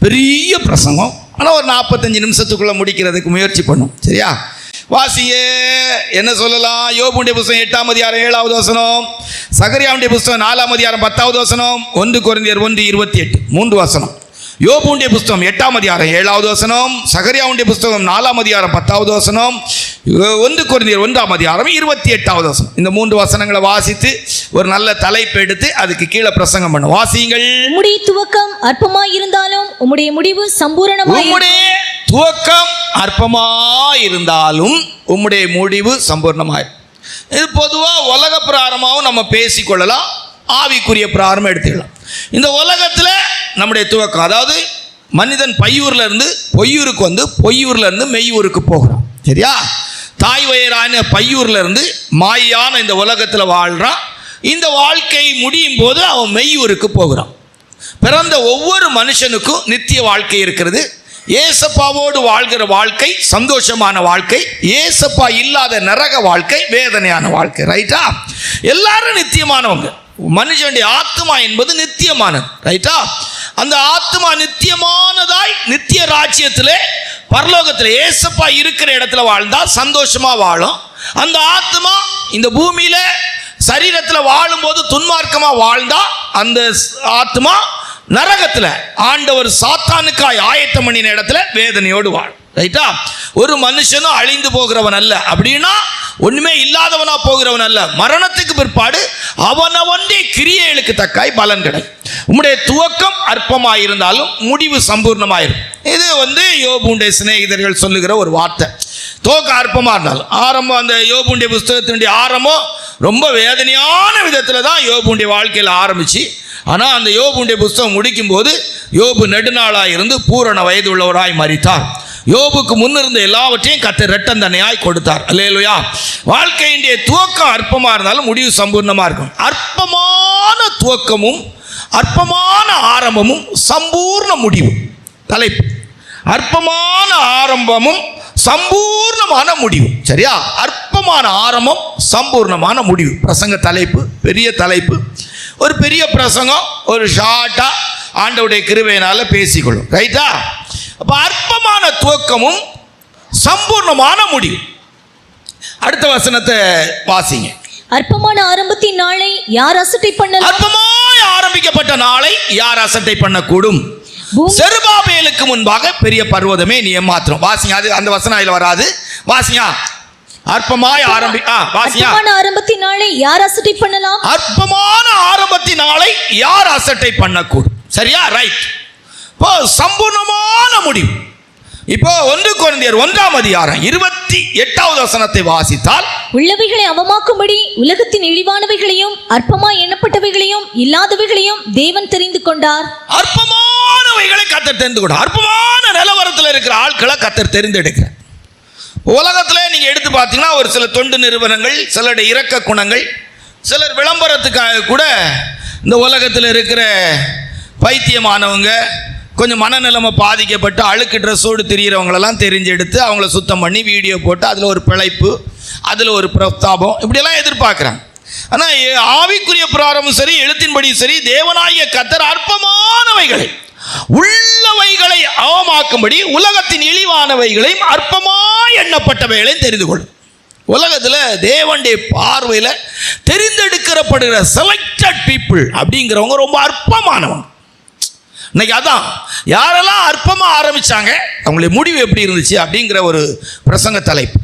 பெரிய பிரசங்கம். ஆனால் ஒரு 45 நிமிஷத்துக்குள்ளே முடிக்கிறதுக்கு முயற்சி பண்ணும். சரியா? வாசிங்க. என்ன சொல்லலாம்? யோபுடைய புஸ்தகம் 8ஆம் அதிகாரம் 7வது வசனம், சகரியாவுடைய புஸ்தகம் 4ஆம் அதிகாரம் 10வது வசனம், 1 கொரிந்தியர் 1:28 3 வசனம். யோபுடைய புஸ்தகம் 8ஆம் அதிகாரம் 7வது வசனம், சகரியாவுடைய புஸ்தகம் 4ஆம் அதிகாரம் 10வது வசனம், 1 கொரிந்தியர் 1ஆம் அதிகாரம் 28வது வசனம். இந்த 3 வசனங்களை வாசித்து ஒரு நல்ல தலைப்பு எடுத்து அதுக்கு கீழே பிரசங்கம் பண்ண வாசியுங்கள். உம்முடைய துவக்கம் அற்பமாயிருந்தாலும் உம்முடைய முடிவு சம்பூரணமாய். உம்முடைய துவக்கம் அற்பமாயிருந்தாலும் உம்முடைய முடிவு சம்பூர்ணமாய். இது பொதுவாக உலக பிராரமாகவும் நம்ம பேசிக்கொள்ளலாம், ஆவிக்குரிய பிராரமாக எடுத்துக்கலாம். இந்த உலகத்தில் நம்முடைய துவக்கம், அதாவது மனிதன் பையூரில் இருந்து பொய்யூருக்கு வந்து பொய்யூரில் இருந்து மெய்யூருக்கு போகிறான். சரியா? தாய் வயிறான பையூரில் இருந்து மாயான இந்த உலகத்தில் வாழ்கிறான். இந்த வாழ்க்கை முடியும் போது அவன் மெய்யூருக்கு போகிறான். பிறந்த ஒவ்வொரு மனுஷனுக்கும் நித்திய வாழ்க்கை இருக்கிறது. ஏசப்பாவோடு வாழ்கிற வாழ்க்கை சந்தோஷமான வாழ்க்கை, ஏசப்பா இல்லாத நரக வாழ்க்கை வேதனையான வாழ்க்கை. ரைட்டா? எல்லாரும் நித்தியமானவங்க. மனுஷனுடைய ஆத்மா என்பது நித்தியமானது. ரைட்டா? அந்த ஆத்மா நித்தியமானதாய் நித்திய ராஜ்யத்தில் பரலோகத்தில் ஏசப்பா இருக்கிற இடத்துல வாழ்ந்தால் சந்தோஷமா வாழும். அந்த ஆத்மா இந்த பூமியில சரீரத்தில் வாழும்போது துன்மார்க்கமா வாழ்ந்தா அந்த ஆத்மா நரகத்தில் ஆண்டவர் சாத்தானுக்காய் ஆயத்தம் பண்ணின இடத்துல வேதனையோடு வாழ். ரைட்டா? ஒரு மனுஷனும் அழிந்து போகிறவன் அல்ல, அப்படின்னா ஒண்ணுமே இல்லாதவனா போகிறவன் அல்ல. மரணத்துக்கு பிற்பாடு அவனவனுடைய கிரியைகளுக்கு தக்காய் பலன் கிடைக்கும். உம்முடைய துவக்கம் அற்பமாயிருந்தாலும் முடிவு சம்பூர்ணமாயிருக்கும். இது யோபுடைய சிநேகிதர்கள் சொல்லுகிற ஒரு வார்த்தை. துவக்கம் அற்பமா இருந்தாலும் ஆரம்பம், அந்த யோபுடைய புஸ்தகத்தினுடைய ஆரம்பம் ரொம்ப வேதனையான விதத்தில் தான் யோபுடைய வாழ்க்கையில் ஆரம்பிச்சு. ஆனால் அந்த யோபுடைய புஸ்தகம் முடிக்கும் போது யோபு நெடுநாளாக இருந்து பூரண வயது உள்ளவராய் மரித்தார். யோபுக்கு முன்னிருந்த எல்லாவற்றையும் கர்த்தர் இரட்டந்தனையாய் கொடுத்தார். அல்லேலூயா. வாழ்க்கையினுடைய துவக்கம் அற்பமாக இருந்தாலும் முடிவு சம்பூர்ணமாக இருக்கும். அற்பமான துவக்கமும் அற்பமான ஆரம்பமும் சம்பூர்ண முடிவு. தலைப்பு: அற்பமான ஆரம்பமும் சம்பூர்ணமான முடிவு. சரியா? அற்பமான ஆரம்பம், சம்பூர்ணமான முடிவு. பிரசங்க தலைப்பு பெரிய தலைப்பு. ஒரு பெரிய பிரசங்கம் ஒரு ஷார்ட்டா ஆண்டவருடைய கிருபையினால பேசிக்கொள்ளும். ரைட்டா? அப்ப அற்பமான துவக்கமும் சம்பூர்ணமான முடிவு. அடுத்த வசனத்தை வாசிங்க. அற்பமான ஆரம்பத்தின் நாளை யார் அசட்டை பண்ணலாம்? அற்பமாய் ஆரம்பிக்கப்பட்ட நாளை யார் அசட்டை பண்ணக்கூடும்? செருபாபேலுக்கு முன்பாக பெரிய பர்வதமே நீ ஏமாத்திரம். வாசிங்க. அது அந்த வசனம் அதில் வராது. வாசிங்க. அற்பமாய் ஆரம்பத்தின் நாளை யார் அசட்டை பண்ணலாம்? அற்பமான ஆரம்பத்தின் நாளை யார் அசட்டை பண்ணக்கூடும்? சரியா? ரைட். இப்போ சம்பூர்ணமான முடிவு. இப்போ 1 கொரிந்தியர் 1ஆம் அதிகாரம் 28வது வசனத்தை வாசித்தால், உள்ளவைகளை அவமாக்கும்படி உலகத்தின் இழிவானவைகளையும் அற்பமாய் எண்ணப்பட்டவைகளையும் இல்லாதவைகளையும் தேவன் தெரிந்து கொண்டார். அற்பமானவைகளை கர்த்தர் தெரிந்து கொண்டார். அற்பமான நிலவரத்தில் இருக்கிற ஆட்களை கர்த்தர் தெரிந்தெடுக்கிறார். உலகத்தில் நீங்கள் எடுத்து பார்த்தீங்கன்னா ஒரு சில தொண்டு நிறுவனங்கள், சிலருடைய இரக்க குணங்கள், சிலர் விளம்பரத்துக்காக கூட இந்த உலகத்தில் இருக்கிற பைத்தியமானவங்க, கொஞ்சம் மனநிலைமை பாதிக்கப்பட்டு அழுக்கு ட்ரெஸ்ஸோடு திரிகிறவங்களெல்லாம் தெரிஞ்செடுத்து அவங்கள சுத்தம் பண்ணி வீடியோ போட்டு அதில் ஒரு பிழைப்பு, அதில் ஒரு பிரஸ்தாபம், இப்படியெல்லாம் எதிர்பார்க்குறாங்க. ஆனால் ஆவிக்குரிய பிராரமும் சரி, எழுத்தின்படியும் சரி, தேவனாகிய கர்த்தர் அற்பமானவைகளை உள்ளவைகளை அவமாக்கும்படி உலகத்தின் இழிவானவைகளையும் அற்பமாய் எண்ணப்பட்டவைகளையும் தெரிந்து கொள்ளும். உலகத்தில் தேவனுடைய பார்வையில் தெரிந்தெடுக்கப்படுகிற செலக்டட் பீப்புள் அப்படிங்கிறவங்க ரொம்ப அற்பமானவங்க. இன்னைக்கு அதான் யாரெல்லாம் அற்பமாக ஆரம்பித்தாங்க, அவங்களுடைய முடிவு எப்படி இருந்துச்சு அப்படிங்கிற ஒரு பிரசங்க தலைப்பு.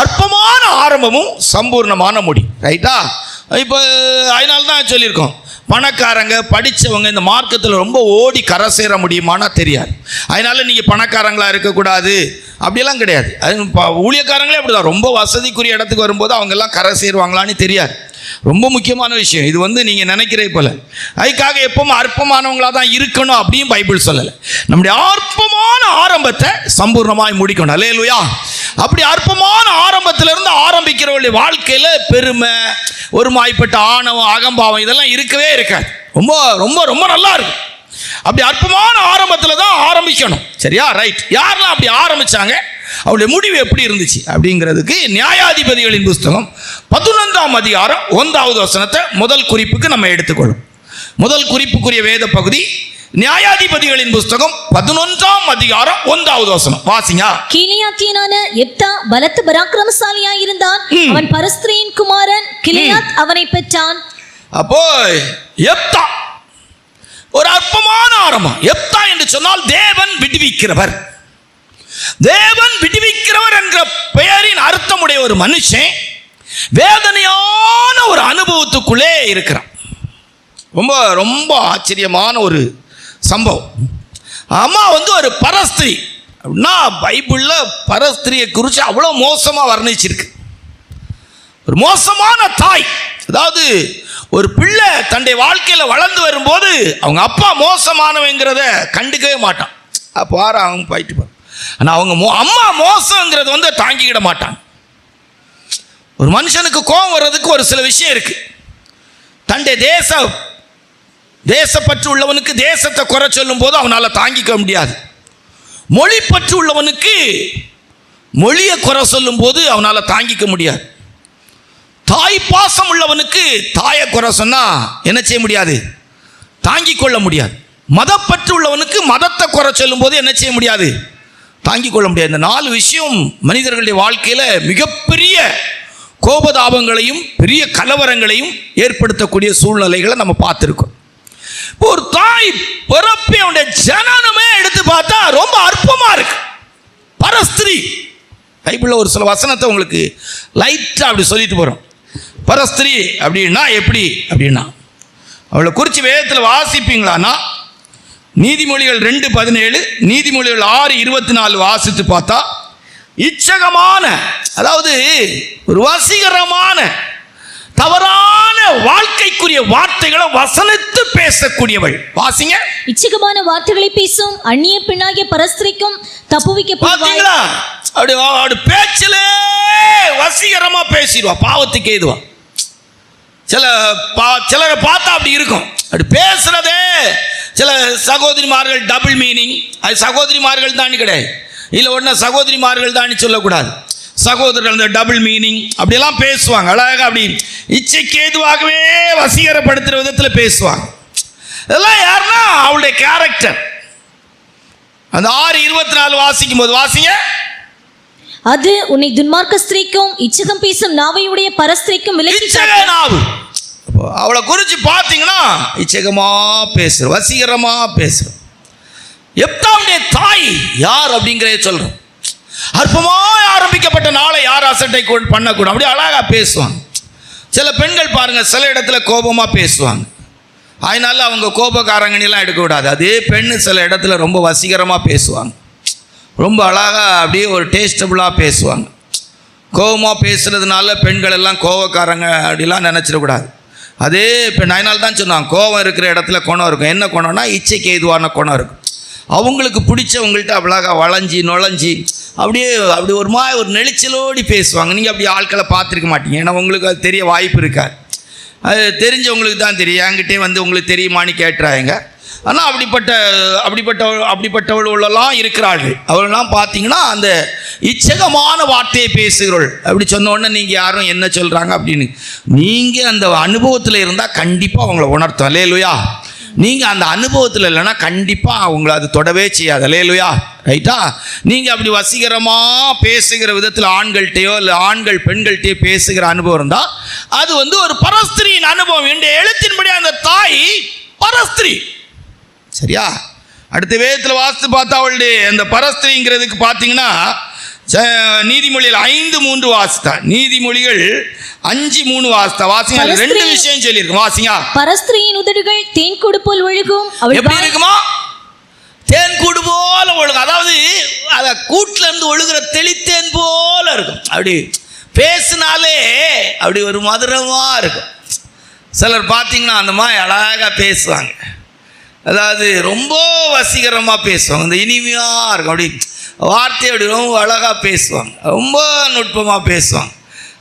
அற்பமான ஆரம்பமும் சம்பூர்ணமான முடிவு. ரைட்டா? இப்போ அதனால தான் சொல்லியிருக்கோம், பணக்காரங்க படித்தவங்க இந்த மார்க்கத்தில் ரொம்ப ஓடி கரை சேர முடியுமானா தெரியாது. அதனால் நீங்கள் பணக்காரங்களாக இருக்கக்கூடாது அப்படியெல்லாம் கிடையாது. அது ஊழியக்காரங்களே அப்படி தான். ரொம்ப வசதிக்குரிய இடத்துக்கு வரும்போது அவங்கெல்லாம் கரை சேருவாங்களான்னு தெரியாது. ரொம்ப முக்கியமான விஷயம் இது. நீங்கள் நினைக்கிறே போல அதுக்காக எப்பவும் அற்பமானவங்களாக தான் இருக்கணும் அப்படின்னு பைபிள் சொல்லலை. நம்முடைய அற்பமான ஆரம்பத்தை சம்பூர்ணமாய் முடிக்கணும். அல்லேலூயா. அப்படி அற்பமான ஆரம்பத்திலிருந்து ஆரம்பிக்கிறவங்களுடைய வாழ்க்கையில் பெருமை, ஒரு மாய்ப்பட்ட ஆணவம், அகம்பாவம் இதெல்லாம் இருக்கவே இருக்காது. ரொம்ப ரொம்ப ரொம்ப நல்லா இருக்கும். அப்படி அற்பமான ஆரம்பத்தில் தான் ஆரம்பிக்கணும். சரியா? ரைட். யாரெல்லாம் அப்படி ஆரம்பித்தாங்க, அவருடைய முடிவு எப்படி இருந்துச்சு அப்படிங்கிறதுக்கு நியாயாதிபதிகளின் புஸ்தகம் 11ஆம் அதிகாரம் 1வது வசனத்தை முதல் குறிப்புக்கு நம்ம எடுத்துக்கொள்ளும். முதல் குறிப்புக்குரிய வேத பகுதி நியாயாதிபதிகளின் புஸ்தகம் 11ஆம் அதிகாரம் 1வது வசனம் வாசிங்க. கீலேயாத்தியனான யெப்தா பலத்த பராக்கிரமசாலியாய் இருந்தான். அவன் பரஸ்திரியின் குமாரன் கிலேயாத் அவனை பெற்றான். அப்போ யெப்தா ஒரு அற்பமான ஆரம்பம். யெப்தா என்று சொன்னால் தேவன் விடுவிக்கிறவர். தேவன் விடுவிக்கிறவர் என்ற பெயரின் அர்த்தமுடைய ஒரு மனுஷன் வேதனையான ஒரு அனுபவத்துக்குள்ளே இருக்கிறான். ரொம்ப ரொம்ப ஆச்சரியமான ஒரு சம்பவம். அம்மா ஒரு பரஸ்திரி அப்படின்னா பைபிளில் பரஸ்திரியை குறித்து அவ்வளோ மோசமாக வர்ணிச்சிருக்கு. ஒரு மோசமான தாய். அதாவது ஒரு பிள்ளை தன்னுடைய வாழ்க்கையில் வளர்ந்து வரும்போது அவங்க அப்பா மோசமானவங்கிறத கண்டுக்கவே மாட்டான். அப்போ அவங்க போயிட்டு போகிறான். ஆனால் அவங்க அம்மா மோசங்கிறத தாங்கிக்கிட மாட்டாங்க. ஒரு மனுஷனுக்கு கோபம் வர்றதுக்கு ஒரு சில விஷயம் இருக்கு. தன்னுடைய தேசப்பற்று உள்ளவனுக்கு தேசத்தை குறை சொல்லும் போது அவனால் தாங்கிக்க முடியாது. மொழி பற்று உள்ளவனுக்கு மொழியை குறை சொல்லும் போது அவனால் தாங்கிக்க முடியாது. தாய் பாசம் உள்ளவனுக்கு தாயை குறை சொன்னா என்ன செய்ய முடியாது? தாங்கிக் கொள்ள முடியாது. மதப்பற்று உள்ளவனுக்கு மதத்தை குறை சொல்லும் போது என்ன செய்ய முடியாது? தாங்கிக் கொள்ள முடியாது. இந்த 4 விஷயம் மனிதர்களுடைய வாழ்க்கையில் மிகப்பெரிய கோபதாபங்களையும் பெரிய கலவரங்களையும் ஏற்படுத்தக்கூடிய சூழ்நிலைகளை நம்ம பார்த்துருக்கோம். ஒரு தாய் பிறப்பை அவனுடைய ஜனனமே எடுத்து பார்த்தா ரொம்ப அற்பமா இருக்கு. பரஸ்திரி பைபிளில் ஒரு சில வசனத்தை உங்களுக்கு லைட்டாக அப்படி சொல்லிட்டு போகிறோம். பரஸ்திரி அப்படின்னா எப்படி அப்படின்னா அவளை குறித்து வேதத்தில் வாசிப்பீங்களான்னா நீதிமொழிகள் 2:17 நீதிமொழிகள் 6:24 வாசித்து பார்த்தா இச்சகமான, அதாவது ஒரு வசீகரமான தவறான வாழ்க்கைக்குரிய வார்த்தைகளை வசனித்து பேசக்கூடியவள். வாசிங்க. இச்சகமான வார்த்தைகளை பேசும் அந்நிய பெண்ணாகிய பரஸ்திரிக்கும் தப்புவிக்கப்படுவாள். அப்படி பேச்சில வசீகரமா பேசிடுவா, பாவத்துக்கு ஏதுவா. சிலரை பார்த்தா அப்படி இருக்கும். அப்படி பேசுறதே சில சகோதரிமார்கள் டபுள் மீனிங். அது சகோதரிமார்கள் தான் கிடையாது, இல்லை ஒன்று சகோதரிமார்கள் தான் சொல்லக்கூடாது. சகோதரர்கள் அந்த டபுள் மீனிங் அப்படியெல்லாம் பேசுவாங்க. அழகாக அப்படி இச்சைக்கு ஏதுவாகவே வசீகரப்படுத்துகிற விதத்தில் பேசுவாங்க. இதெல்லாம் யாருன்னா அவளுடைய கேரக்டர். அந்த 6:24 வாசிக்கும் போது வாசிங்க. அது உன்னை துன்மார்க்க ஸ்திரீக்கும் இச்சகம் பேசும் நாவையுடைய பரஸ்திரிக்கும் நாவு. அவளை குறித்து பார்த்தீங்கன்னா இச்சகமா பேசுற, வசீகரமா பேசுற. யெப்தாவுடைய தாய் யார் அப்படிங்கிறத சொல்றோம். அற்பமாய் ஆரம்பிக்கப்பட்ட நாளை யார் அசட்டை பண்ணக்கூடாது, அப்படி அழகா பேசுவாங்க. சில பெண்கள் பாருங்க சில இடத்துல கோபமா பேசுவாங்க, அதனால அவங்க கோபக்காரங்கலாம் எடுக்கக்கூடாது. அதே பெண்ணு சில இடத்துல ரொம்ப வசீகரமாக பேசுவாங்க, ரொம்ப அழகாக அப்படியே ஒரு டேஸ்டபுளாக பேசுவாங்க. கோபமாக பேசுகிறதுனால பெண்கள் எல்லாம் கோபக்காரங்க அப்படிலாம் நினச்சிடக்கூடாது. அதே பெண் அதனால தான் சொன்னாங்க கோபம் இருக்கிற இடத்துல குணம் இருக்கும். என்ன குணம்னா இச்சைக்கு ஏதுவான குணம் இருக்கும். அவங்களுக்கு பிடிச்சவங்கள்ட்ட அவ்வளோக வளைஞ்சி நுழைஞ்சி அப்படியே அப்படி ஒரு மாதிரி ஒரு நெளிச்சலோடி பேசுவாங்க. நீங்கள் அப்படி ஆட்களை பார்த்துருக்க மாட்டீங்க, ஏன்னா உங்களுக்கு அது தெரிய வாய்ப்பு இருக்காது. அது தெரிஞ்சவங்களுக்கு தான் தெரியும். என்கிட்டே உங்களுக்கு தெரியுமான்னு கேட்டுறாங்க. ஆனால் அப்படிப்பட்டவர்களெல்லாம் இருக்கிறார்கள். அவர்களெல்லாம் பார்த்தீங்கன்னா அந்த இச்சகமான வார்த்தையை பேசுகிறவள். அப்படி சொன்ன உடனே நீங்கள் யாரும் என்ன சொல்கிறாங்க அப்படின்னு நீங்கள் அந்த அனுபவத்தில் இருந்தால் கண்டிப்பாக அவங்கள உணர்த்தும். அல்லேலூயா. நீங்கள் அந்த அனுபவத்தில் இல்லைன்னா கண்டிப்பாக அவங்கள அது தொடவே செய்யாது. அல்லேலூயா. ரைட்டா. நீங்கள் அப்படி வசீகரமாக பேசுகிற விதத்தில் ஆண்கள்கிட்டையோ இல்லை ஆண்கள் பெண்கள்கிட்டையோ பேசுகிற அனுபவம் இருந்தால் அது ஒரு பரஸ்திரியின் அனுபவம். என்ற எழுத்தின்படி அந்த தாய் பரஸ்திரி. சரியா. அடுத்த வேதத்தில் வாசித்து பார்த்தா அவளுடைய அந்த பரஸ்திரிங்கிறதுக்கு பார்த்தீங்கன்னா நீதிமொழிகள் 5:3 வாசித்தா. நீதிமொழிகள் 5:3 வாசித்தா. வாசிங்க. 2 விஷயம் சொல்லியிருக்கு. வாசிங்க. பரஸ்திரியின் உதடுகள் தேன்கூடு போல் ஒழுகும். எப்படி இருக்குமா? தேன்கூடு போல ஒழுகும். அதாவது அத கூட்டுல இருந்து ஒழுகுற தெளித்தேன் போல இருக்கும். அப்படி பேசினாலே அப்படி ஒரு மதுரமா இருக்கும். சிலர் பார்த்தீங்கன்னா அந்த மாதிரி அழகாக பேசுவாங்க. அதாவது ரொம்ப வசீகரமாக பேசுவாங்க, இந்த இனிமையாக இருக்கும். அப்படி வார்த்தை அப்படி ரொம்ப அழகாக பேசுவாங்க, ரொம்ப நுட்பமாக பேசுவாங்க.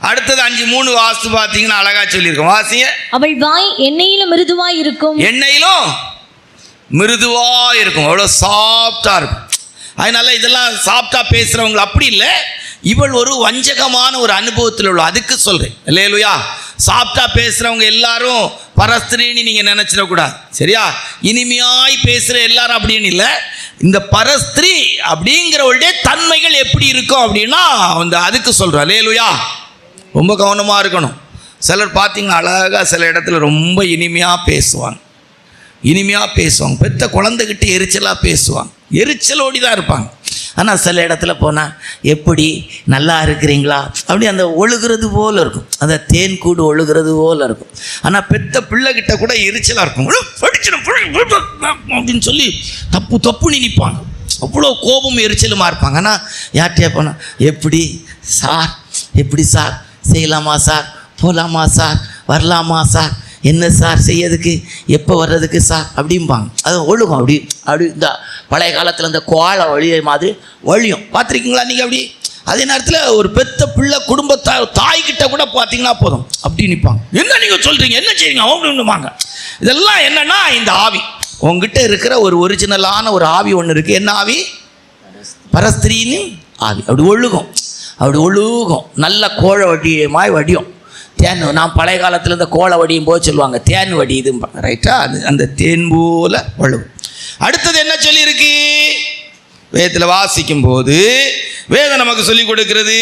அடுத்தது 5:3 வாஸ்து பார்த்தீங்கன்னா அழகாக சொல்லியிருக்கோம். வாசிங்க. அவள் வாய் எண்ணெயிலும் மிருதுவாய் இருக்கும். எண்ணெயிலும் மிருதுவாக இருக்கும், அவ்வளோ சாஃப்டாக இருக்கும். அதனால இதெல்லாம் சாஃப்டாக பேசுகிறவங்க அப்படி இல்லை. இவள் ஒரு வஞ்சகமான ஒரு அனுபவத்தில் உள்ள, அதுக்கு சொல்கிறேன். இல்லையா? சாப்பிட்டா பேசுகிறவங்க எல்லாரும் பரஸ்திரின்னு நீங்கள் நினச்சிடக்கூடாது, சரியா? இனிமையாய் பேசுகிற எல்லாரும் அப்படின்னு இல்லை. இந்த பரஸ்திரி அப்படிங்கிறவளுடைய தன்மைகள் எப்படி இருக்கும் அப்படின்னா அந்த அதுக்கு சொல்கிறேன். அல்லேலூயா. ரொம்ப கவனமாக இருக்கணும். சிலர் பார்த்தீங்கன்னா அழகாக சில இடத்துல ரொம்ப இனிமையாக பேசுவாங்க, பெத்த குழந்தைகிட்ட எரிச்சலாக பேசுவாங்க, எரிச்சலோடி தான் இருப்பாங்க. ஆனால் சில இடத்துல போனால் எப்படி நல்லா இருக்கிறீங்களா அப்படி அந்த ஒழுகிறது போல் இருக்கும், அந்த தேன் கூடு ஒழுகிறது போல் இருக்கும். ஆனால் பெத்த பிள்ளைகிட்ட கூட எரிச்சலாக இருக்கும், அப்படின்னு சொல்லி தப்பு நினைப்பாங்க. அவ்வளோ கோபம் எரிச்சலுமா இருப்பாங்க. ஆனால் யார்கிட்டே போனால் எப்படி சார் செய்யலாமா சார், போகலாமா சார், வரலாமா சார், என்ன சார் செய்யறதுக்கு, எப்போ வர்றதுக்கு சார் அப்படிம்பாங்க. அது ஒழுகும். அப்படி இந்த பழைய காலத்தில் அந்த கோலை வழியை மாதிரி வழியும் பார்த்துருக்கீங்களா நீங்கள்? அப்படி அதே நேரத்தில் ஒரு பெத்த பிள்ளை தாய்கிட்ட கூட பார்த்தீங்கன்னா போதும் அப்படி நிற்பாங்க. என்ன நீங்கள் சொல்கிறீங்க, என்ன செய்றீங்க அவங்களுவாங்க. இதெல்லாம் என்னென்னா இந்த ஆவி உங்ககிட்ட இருக்கிற ஒரு ஒரிஜினலான ஒரு ஆவி ஒன்று இருக்குது. என்ன ஆவி? பரஸ்திரின்னு ஆவி. அப்படி ஒழுகும் நல்ல கோழை வடியமாய் வடியும். தேன், நான் பழைய காலத்தில் இந்த கோலை வடியும் போது சொல்லுவாங்க தேன் வடி இதும்பாங்க, ரைட்டா? அது அந்த தேன் போல ஒழுகும். அடுத்தது என்ன சொல்லியிருக்கு வேதத்தில் வாசிக்கும் போது? வேதம் நமக்கு சொல்லிக் கொடுக்கிறது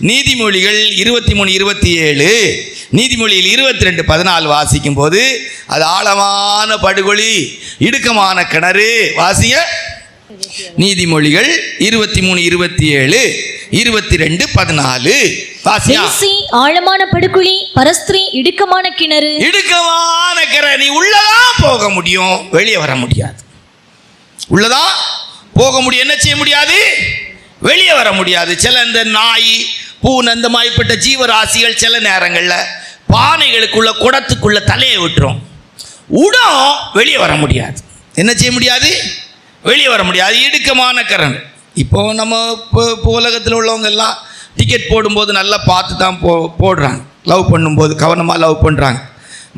நீதிமொழிகள் 23:27, நீதிமொழியில் 22:14 வாசிக்கும் போது அது ஆழமான படுகொலி, இடுக்கமான கிணறு. வாசிங்க. நீதிமொழிகள் 23:27, 22:14 ஆழமான படுகுழி, பரஸ்திரி இடுக்கமான கிணறு. நீ உள்ளதான் போக முடியும், வெளியே வர முடியாது. உள்ளதான் போக முடியும், என்ன செய்ய முடியாது? வெளியே வர முடியாது. சில இந்த நாய், பூனை, இந்த மாதிரிப்பட்ட ஜீவராசிகள் சில நேரங்களில் பானைகளுக்குள்ள குடத்துக்குள்ள தலையை விட்டுரும். உடம் வெளியே வர முடியாது, என்ன செய்ய முடியாது? வெளியே வர முடியாது. இடுக்கமான கிணறு. இப்போ நம்ம இப்போ உலகத்தில் உள்ளவங்க எல்லாம் டிக்கெட் போடும்போது நல்லா பார்த்து தான் போடுறாங்க. லவ் பண்ணும்போது கவனமாக லவ் பண்ணுறாங்க.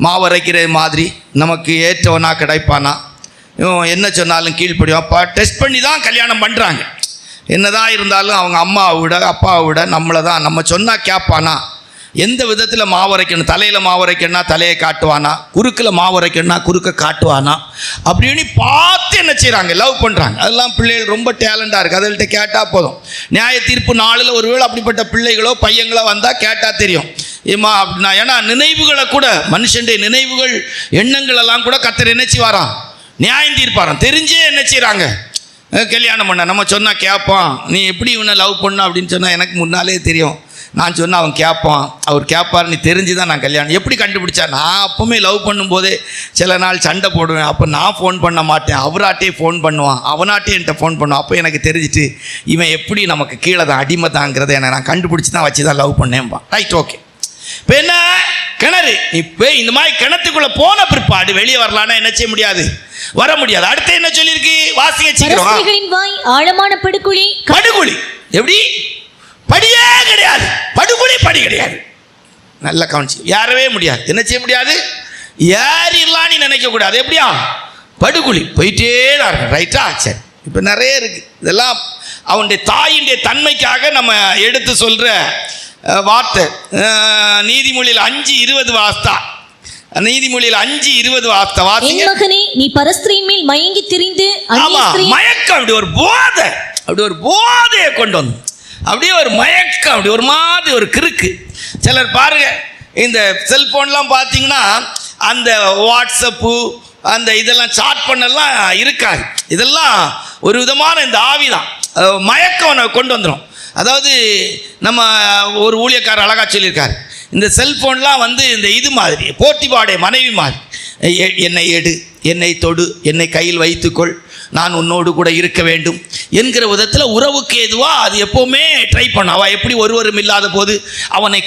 மாவரைக்கிற மாதிரி நமக்கு ஏற்றவனா கிடைப்பானா, இவன் என்ன சொன்னாலும் கீழ்ப்படிவாப்பா டெஸ்ட் பண்ணி தான் கல்யாணம் பண்ணுறாங்க. என்னதான் இருந்தாலும் அவங்க அம்மாவை விட அப்பாவை விட நம்மளை தான், நம்ம சொன்னால் கேட்பானா, எந்த விதத்தில் மாவரைக்கணும், தலையில் மாவரைக்கணும்னா தலையை காட்டுவானா, குறுக்கில் மாவரைக்கணும்னா குறுக்க காட்டுவானா அப்படின்னு பார்த்து என்ன செய்கிறாங்க, லவ் பண்ணுறாங்க. அதெல்லாம் பிள்ளைகள் ரொம்ப டேலண்டாக இருக்குது. அதுகிட்ட கேட்டால் போதும். நியாய தீர்ப்பு நாளில் ஒருவேளை அப்படிப்பட்ட பிள்ளைகளோ பையங்களோ வந்தால் கேட்டால் தெரியும் ஏமா அப்படின்னா. ஏன்னா நினைவுகளை கூட, மனுஷனுடைய நினைவுகள் எண்ணங்கள் எல்லாம் கூட கர்த்தர் என்ன செய்வாராம், நியாயம் தீர்ப்பாராம். தெரிஞ்சே என்ன செய்கிறாங்க, கல்யாணம் பண்ண. நம்ம சொன்னால் கேட்பான், நீ எப்படி இவனை லவ் பண்ண அப்படின்னு சொன்னால் எனக்கு முன்னாலே தெரியும். நான் சொன்னால் அவன் கேட்பான், அவர் கேட்பார், நீ தெரிஞ்சு தான் நான் கல்யாணம். எப்படி கண்டுபிடிச்சா? நான் அப்போவுமே லவ் பண்ணும்போதே சில நாள் சண்டை போடுவேன். அப்போ நான் ஃபோன் பண்ண மாட்டேன், அவராட்டே ஃபோன் பண்ணுவான், அவனாட்டே என்கிட்ட ஃபோன் பண்ணுவான். அப்போ எனக்கு தெரிஞ்சிட்டு இவன் எப்படி நமக்கு கீழே தான் அடிமை தாங்கிறத நான் கண்டுபிடிச்சி தான் வச்சு தான் லவ் பண்ணேன்பான். Right, okay. இப்போ என்ன கிணறு, இப்போ இந்த மாதிரி கிணத்துக்குள்ளே போன பிற்பாடு வெளியே வரலான்னா என்ன செய்ய முடியாது, வர முடியாது. அடுத்து என்ன சொல்லியிருக்கு வாசிங்க சீக்கிரம். ஆழமான படுகுழி. எப்படி? படியே கிடையாது, படி கிடையாது. நல்ல கவனிச்சு, ஏறவே முடியாது. என்ன செய்ய முடியாது? ஏறிடலான்னு நினைக்கக்கூடாது. எப்படியா? படுகுழி போயிட்டே தான் இருக்கு, ரைட்டா? சரி, இப்போ நிறைய இருக்கு. இதெல்லாம் அவனுடைய தாயினுடைய தன்மைக்காக நம்ம எடுத்து சொல்ற வார்த்தை. நீதிமொழியில் 5:20 வாஸ்தா. நீதிமொழியில் 5:20 வாஸ்தா வாசிங்க. என் மகனே, நீ பரஸ்திரியின் மேல் மயங்கி திரிந்து. ஆமா, மயக்கம். அப்படி ஒரு போதையை கொண்டு வந்து, அப்படியே ஒரு மயக்கம், அப்படி ஒரு மாதிரி ஒரு கிறுக்கு. சிலர் பாருங்க, இந்த செல்போன்லாம் பார்த்தீங்கன்னா அந்த வாட்ஸ்அப்பு அந்த இதெல்லாம் சாட் பண்ணலாம் இருக்காது. இதெல்லாம் ஒரு விதமான இந்த ஆவி தான், மயக்கம் கொண்டு வந்துடும். அதாவது நம்ம ஒரு ஊழியக்காரர் அழகாக சொல்லியிருக்காரு, இந்த செல்ஃபோன்லாம் வந்து இந்த இது மாதிரி போர்ட்டிபாடைய மனைவி மாதிரி. என்னை எடு, என்னை தொடு, என்னை கையில் வைத்துக்கொள், நான் உன்னோடு கூட இருக்க வேண்டும் என்கிற விதத்தில் உறவுக்கு எதுவாக அது எப்போவுமே ட்ரை பண்ண. அவள் எப்படி ஒருவரும் இல்லாத போது அவனை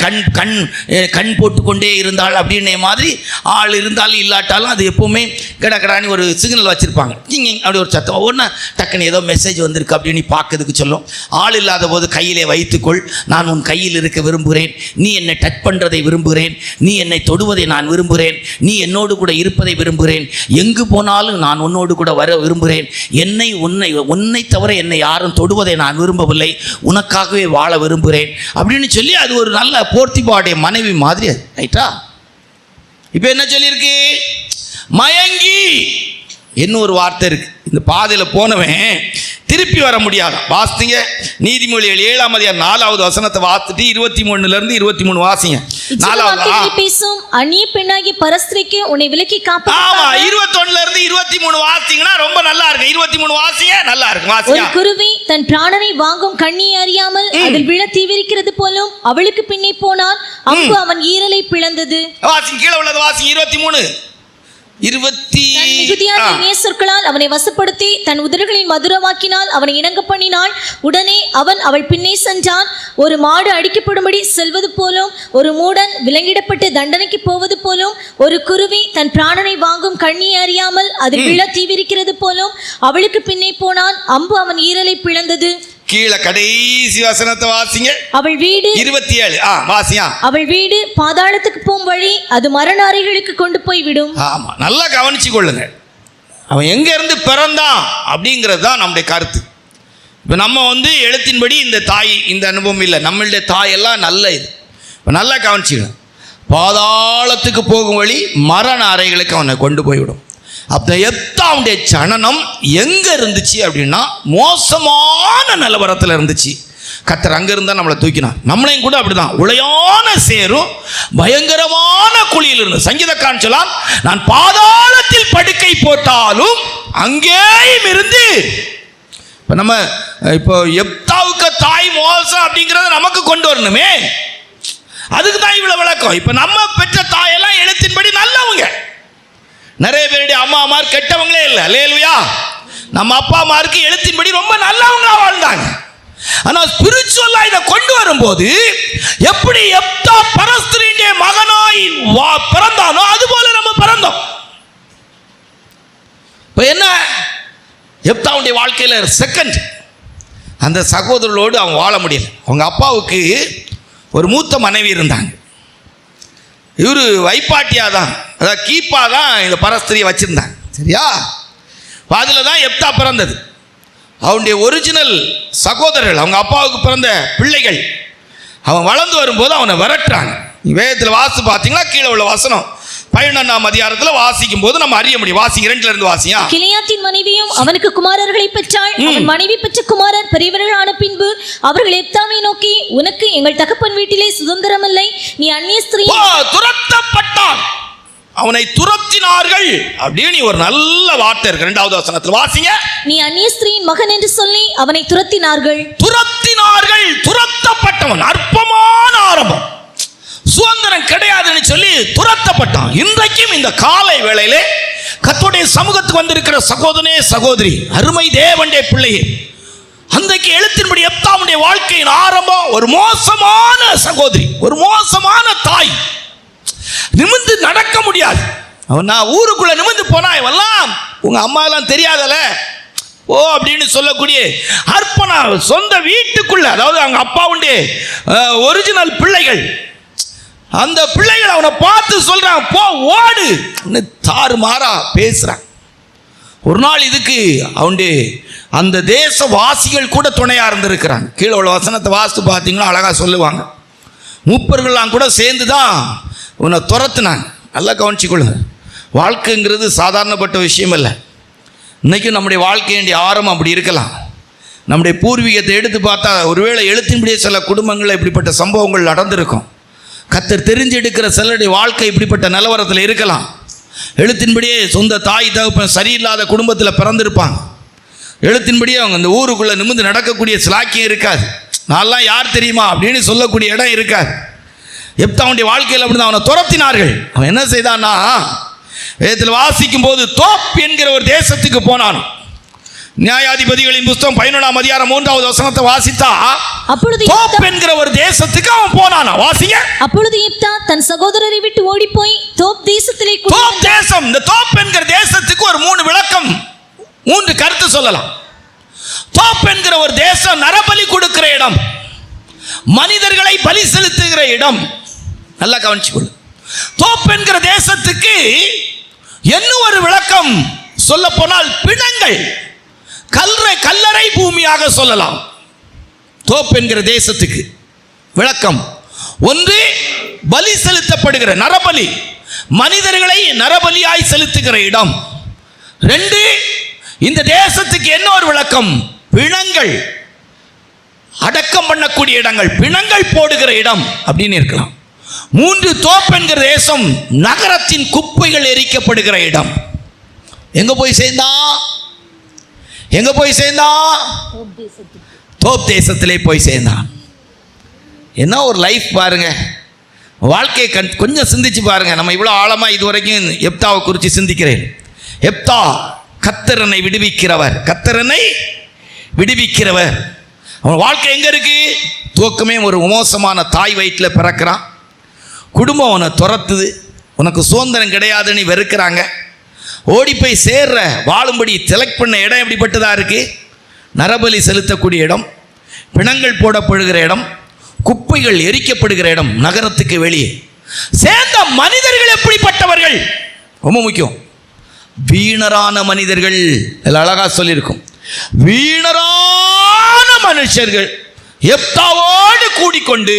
கண் போட்டுக்கொண்டே இருந்தாள் அப்படின்னே மாதிரி ஆள் இருந்தாலும் இல்லாட்டாலும் அது எப்போவுமே கடக்கடான்னு ஒரு சிக்னல் வச்சுருப்பாங்க. அப்படி ஒரு சத்தம் ஒன்று டக்குன்னு ஏதோ மெசேஜ் வந்திருக்கு அப்படின்னு பார்க்கறதுக்கு சொல்லும். ஆள் இல்லாத போது கையிலே வைத்துக்கொள், நான் உன் கையில் இருக்க விரும்புகிறேன், நீ என்னை டச் பண்ணுறதை விரும்புகிறேன், நீ என்னை தொடுவதை நான் விரும்புகிறேன், நீ என்னோடு கூட இருப்பதை விரும்புகிறேன், எங்கு போனாலும் நான் உன்னோடு கூட வர விரும்புகிறேன், உன்னை தவிர என்னை யாரும் தொடுவதை நான் விரும்பவில்லை, உனக்காகவே வாழ விரும்புகிறேன் அப்படின்னு சொல்லி அது ஒரு நல்ல போர்த்திபாடைய மனைவி மாதிரி. ரைட்டா? இப்போ என்ன சொல்லியிருக்கு? மயங்கி. இன்னொரு வார்த்தை இருக்கு, இந்த பாதையில் போனவன் திருப்பி வர முடியாது. வாசிங்க நீதிமொழிகள் 7ஆம் அதிகாரம் 4வது வசனத்தை வாசிட்டு 23 23 வாசிங்க. 4வது பேசும் அந்நிய பெண்ணாகிய பரஸ்திரிக்கு உன்னை விலக்கி காப்ப. ஆமா, 21 23 வாசிங்கன்னா ரொம்ப நல்லா இருக்கு. 23 வாசிங்க, நல்லா இருக்கு. வாசிங்க. ஒரு குருவி தன் பிராணனை வாங்கும் கண்ணியை அறியாமல் அதில் விழ தீவிரிக்கிறது போலும் அவளுக்கு பின்னே போனான், அம்பு அவன் ஈரலை பிளந்தது. வாசிங்க, கீழே உள்ளது வாசிங்க. 23 சொற்களால் அவனை வசப்படுத்தி தன் உதடுகளின் மதுரமாக்கினால் அவனை இணங்க பண்ணினாள். உடனே அவன் அவள் பின்னே சென்றான். ஒரு மாடு அடிக்கப்படும்படி செல்வது போலும் ஒரு மூடன் விலங்கிடப்பட்டு தண்டனைக்கு போவது போலும் ஒரு குருவி தன் பிராணனை வாங்கும் கண்ணியை அறியாமல் அதில் விழ தீவிரிக்கிறது போலும் அவளுக்கு பின்னே போனான், அம்பு அவன் ஈரலை பிளந்தது. கீழே கடைசி வசனத்தை வாசிங்க. அவள் வீடு 27 வாசியா. அவள் வீடு பாதாளத்துக்கு போகும் வழி, அது மரண அறைகளுக்கு கொண்டு போய் விடும். ஆமா, நல்லா கவனிச்சு கொள்ளுங்க. அவன் எங்க இருந்து பிறந்தான் அப்படிங்கிறது தான் நம்முடைய கருத்து. இப்போ நம்ம எழுத்தின்படி இந்த தாய் இந்த அனுபவம் இல்லை, நம்மளுடைய தாயெல்லாம் நல்ல இது. இப்போ நல்லா கவனிச்சுக்கணும். பாதாளத்துக்கு போகும் வழி மரண அறைகளுக்கு அவனை கொண்டு போய்விடும். அப்போ எப்தாவுடைய ஜனனம் எங்கே இருந்துச்சு அப்படின்னா மோசமான நிலவரத்தில் இருந்துச்சு. கர்த்தர் அங்கே இருந்தால் நம்மளை தூக்கினார். நம்மளையும் கூட அப்படிதான், உளையான சேரும் பயங்கரமான குழியில் இருந்து. சங்கீதக்காரன் சொல்லான், நான் பாதாளத்தில் படுக்கை போட்டாலும் அங்கேயும் இருந்து. இப்போ நம்ம எப்தாவுக்கு தாய் மோசம் அப்படிங்கிறத நமக்கு கொண்டு வரணுமே, அதுக்கு தான் இவ்வளோ விளக்கம். இப்போ நம்ம பெற்ற தாயெல்லாம் எழுத்தின்படி நல்லவங்க. நிறைய பேருடைய அம்மா அம்மார் கெட்டவங்களே இல்லை. அல்லேலூயா. நம்ம அப்பா அம்மாருக்கு எழுத்தின்படி ரொம்ப நல்லவங்களா வாழ்ந்தாங்க. ஆனால் ஸ்பிரிச்சுவலா இதை கொண்டு வரும்போது எப்படி எப்தா பரஸ்திரியுடைய மகனாய் பிறந்தானோ அதுபோல நம்ம பிறந்தோம். இப்போ என்ன, எப்தாவுடைய வாழ்க்கையில் செகண்ட் அந்த சகோதரர்களோடு அவன் வாழ முடியல. அவங்க அப்பாவுக்கு ஒரு மூத்த மனைவி இருந்தாங்க. இவர் வைப்பாட்டியா தான், அதாவது கீப்பா தான் இந்த பரஸ்திரியை வச்சிருந்தாங்க. சரியா? அதில் தான் எப்தா பிறந்தது. அவனுடைய ஒரிஜினல் சகோதரர்கள், அவங்க அப்பாவுக்கு பிறந்த பிள்ளைகள், அவன் வளர்ந்து வரும்போது அவனை விரட்டுறாங்க. வேதத்தில் வாசி பார்த்தீங்கன்னா கீழே உள்ள வசனம் 11ஆம் அதிகாரத்தில் வாசிக்கும் போது நம்ம அறிய முடியும். வாசி 2ல இருந்து வாசியா. கிலியாத்தின் மனைவியும் அவனுக்கு குமாரர்களை பெற்றாள். அவன் மனைவி பெற்ற குமாரர் பெரியவர்களான பின்பு அவர்கள் எப்தாவை நோக்கி, உனக்கு எங்கள் தகப்பன் வீட்டிலே சுதந்திரம் இல்லை, நீ அந்நிய ஸ்திரீ. துரத்தப்பட்டான், அவனை துரத்தினார்கள் அப்படின்னு ஒரு நல்ல வார்த்தை இருக்கு 2வது வசனத்தில் வாசிங்க. நீ அந்நிய ஸ்திரீயின் மகன் என்று சொல்லி அவனை துரத்தினார்கள். துரத்தப்பட்டவன் அற்பமான ஆரம்பம். சுதந்திரம் கிடையாதுன்னு சொல்லி துரத்தப்பட்டான். இன்றைக்கும் இந்த காலை வேளையிலே கர்த்தருடைய சமூகத்துக்கு வந்திருக்கிற சகோதரனே சகோதரி, அருமை தேவனுடைய பிள்ளையே, அன்றைக்கு எழுத்தின்படி எப்தாவுடைய வாழ்க்கையின் ஆரம்பம் ஒரு மோசமான சகோதரி, ஒரு மோசமான தாய். நிமிந்து நடக்க முடியாது. அவன் நான் ஊருக்குள்ள நிமிந்து போனா இவெல்லாம் உங்க அம்மா எல்லாம் தெரியாதல ஓ அப்படின்னு சொல்லக்கூடிய அர்ப்பணா சொந்த வீட்டுக்குள்ள, அதாவது அவங்க அப்பாவுடைய ஒரிஜினல் பிள்ளைகள், அந்த பிள்ளைகள் அவனை பார்த்து சொல்றான், போ ஓடு, தாறுமாறா பேசுறான். ஒரு நாள் இதுக்கு அவனுடைய அந்த தேசவாசிகள் கூட துணையா இருந்திருக்கிறாங்க. கீழே உள்ள வசனத்தை வாசித்து பார்த்தீங்கன்னா அழகா சொல்லுவாங்க. மூப்பர்கள்லாம் கூட சேர்ந்து தான் உன்னை துரத்துனாங்க. நல்லா கவனிச்சுக்கொள்ளுங்க. வாழ்க்கைங்கிறது சாதாரணப்பட்ட விஷயம் இல்லை. இன்றைக்கும் நம்முடைய வாழ்க்கையுடைய ஆரம்பம் அப்படி இருக்கலாம். நம்முடைய பூர்வீகத்தை எடுத்து பார்த்தா ஒருவேளை எழுத்தின்படியே சில குடும்பங்களில் இப்படிப்பட்ட சம்பவங்கள் நடந்திருக்கும். கர்த்தர் தெரிஞ்செடுக்கிற சிலருடைய வாழ்க்கை இப்படிப்பட்ட நிலவரத்தில் இருக்கலாம். எழுத்தின்படியே சொந்த தாய் தகப்பன் சரியில்லாத குடும்பத்தில் பிறந்திருப்பாங்க. எழுத்தின்படியே அவங்க அந்த ஊருக்குள்ளே நிமிர்ந்து நடக்கக்கூடிய சிலாக்கியம் இருக்காது. நான்லாம் யார் தெரியுமா அப்படின்னு சொல்லக்கூடிய இடம் இருக்காது. எப்தாவுடைய வாழ்க்கையில் அப்படி தான் அவனை துரத்தினார்கள். அவன் என்ன செய்தான்னா, வேதத்தில் வாசிக்கும் போது தோப் என்கிற ஒரு தேசத்துக்கு போனான். நியாயாதிபதிகளின் புத்தகம் 11ஆம் அதிகாரம் 3வது வசனத்தை வாசித்தா அப்பொழுது தோப் என்கிற ஒரு தேசத்துக்கு அவன் போனானா. வாசிங்க. அப்பொழுது எப்தா தன் சகோதரரை விட்டு ஓடி போய் தோப் தேசத்திலே, தோப் தேசம், இந்த தோப் என்கிற தேசத்துக்கு ஒரு 3 விளக்கம், 3 கருத்து சொல்லலாம். தோப் என்கிற ஒரு தேசம் நரபலி கொடுக்கிற இடம், மனிதர்களை பலி செலுத்துகிற இடம். நல்லா கவனிச்சுக்கொள்ளு. தோப் என்கிற தேசத்துக்கு இன்னும் ஒரு விளக்கம் சொல்ல போனால் பிணங்கள், கல்லறை பூமியாக சொல்லலாம். தோப் என்கிற தேசத்துக்கு விளக்கம் ஒன்று பலி செலுத்தப்படுகிற நரபலி, மனிதர்களை நரபலியாய் செலுத்துகிற இடம். 2, இந்த தேசத்துக்கு என்ன ஒரு விளக்கம்? பிணங்கள் அடக்கம் பண்ணக்கூடிய இடங்கள், பிணங்கள் போடுகிற இடம் அப்படின்னு இருக்கலாம். 3, தோப் என்கிற தேசம் நகரத்தின் குப்பைகள் எரிக்கப்படுகிற இடம். எங்க போய் சேர்ந்தான்? எங்க போய் சேர்ந்தான்? தோப் தேசத்திலே போய் சேர்ந்தான். என்ன ஒரு லைஃப் பாருங்க, வாழ்க்கையை கொஞ்சம் சிந்திச்சு பாருங்க. நம்ம இவ்வளோ ஆழமாக இதுவரைக்கும் எப்தாவை குறித்து சிந்திக்கிறேன். எப்தா கர்த்தரனை விடுவிக்கிறவர், கர்த்தரனை விடுவிக்கிறவர். அவன் வாழ்க்கை எங்கே இருக்கு? துவக்கமே ஒரு மோசமான தாய் வயிற்றில் பிறக்கிறான். குடும்பம் அவனை துரத்துது, உனக்கு சுதந்திரம் கிடையாதுன்னு வெறுக்கிறாங்க. ஓடி போய் சேர்ற வாழும்படி செலக்ட் பண்ண இடம் எப்படிப்பட்டதாக இருக்கு? நரபலி செலுத்தக்கூடிய இடம், பிணங்கள் போடப்படுகிற இடம், குப்பைகள் எரிக்கப்படுகிற இடம், நகரத்துக்கு வெளியே. சேர்ந்த மனிதர்கள் எப்படிப்பட்டவர்கள்? ரொம்ப முக்கியம். வீணரான மனிதர்கள். அழகா சொல்லியிருக்கும், வீணரான மனுஷர்கள் எப்தாவோடு கூடிக்கொண்டு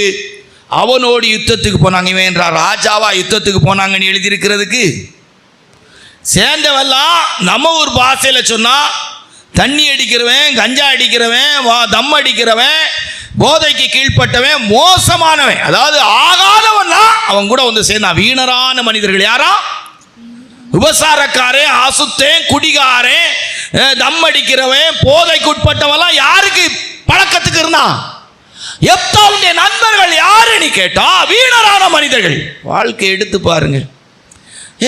அவனோடு யுத்தத்துக்கு போனாங்க. இவன் என்றார் ராஜாவா யுத்தத்துக்கு போனாங்கன்னு எழுதியிருக்கிறதுக்கு சேர்ந்தவெல்லாம் நம்ம ஊர் பாஷையில் சொன்னா தண்ணி அடிக்கிறவன், கஞ்சா அடிக்கிறவன், தம் அடிக்கிறவன், போதைக்கு கீழ்பட்டவன், மோசமானவன், அதாவது ஆகாதவன்லாம் அவன் கூட வந்து சேர்ந்தான். வீணரான மனிதர்கள் யாரா? விபசாரக்காரன், அசுத்தன், குடிகாரன், தம் அடிக்கிறவன், போதைக்கு உட்பட்டவெல்லாம் யாருக்கு பழக்கத்துக்கு இருந்தான்? எப்தாவுடைய நண்பர்கள் யாருன்னு கேட்டா வீணரான மனிதர்கள். வாழ்க்கை எடுத்து பாருங்க.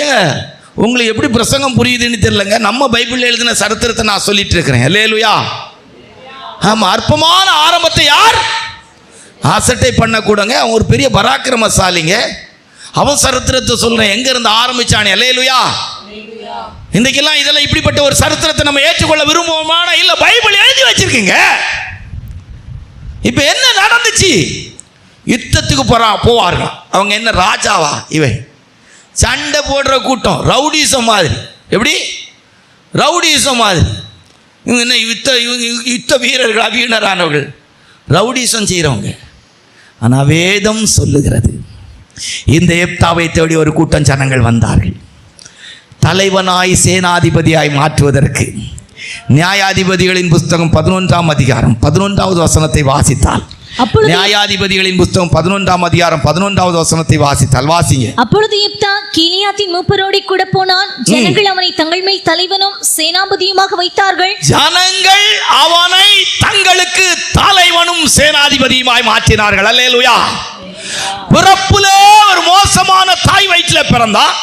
ஏங்க உங்களுக்கு எப்படி பிரசங்கம் புரியுதுன்னு தெரியலங்க. நம்ம பைபிள் எழுதின சரித்திரத்தை நான் சொல்லிட்டு இருக்கிறேன். அல்லேலூயா. ஆமா, அற்பமான ஆரம்பத்தை யார் ஆசட்டை பண்ணக்கூடங்க. அவன் ஒரு பெரிய பராக்கிரமசாலிங்க. அவன் சரித்திரத்தை சொல்றேன், எங்க இருந்து ஆரம்பிச்சானே. அல்லேலூயா. இன்றைக்கெல்லாம் இதெல்லாம் இப்படிப்பட்ட ஒரு சரித்திரத்தை நம்ம ஏற்றுக்கொள்ள விரும்புவோமான? இல்ல, பைபிள் எழுதி வச்சிருக்கீங்க. இப்ப என்ன நடந்துச்சு? யுத்தத்துக்கு போவார்கள். அவங்க என்ன ராஜாவா? இவன் சண்டை போடுற கூட்டம், ரவுடிசம் மாதிரி. எப்படி ரவுடிசம் மாதிரி? இவங்க என்ன யுத்த வீரர்கள், வீணரானவர்கள், ரவுடிசம் செய்கிறவங்க. ஆனால் வேதம் சொல்லுகிறது, இந்த எப்தாவை தேடி ஒரு கூட்டம் ஜனங்கள் வந்தார்கள். தலைவனாய் சேனாதிபதியாய் மாற்றுவதற்கு நியாயாதிபதிகளின் புஸ்தகம் 11ஆம் அதிகாரம் 11வது வசனத்தை வாசித்தால், நியாயாதிபதிகளின் புஸ்தகம் 11ஆம் அதிகாரம் 11வது வசனத்தை வாசித்தால், வாசிங்க. அப்பொழுது எப்தா கீலியாத்தின் மூப்பரோடு கூட போனான். ஜனங்கள் அவனை தங்கள் மேல் தலைவனும் சேனாபதியுமாக வைத்தார்கள். ஜனங்கள் அவனை தங்களுக்கு தலைவனும் சேனாதிபதியுமாய் மாற்றினார்கள். அல்லேலூயா. பிறப்புலே ஒரு மோசமான தாய் வயிற்றில் பிறந்தான்.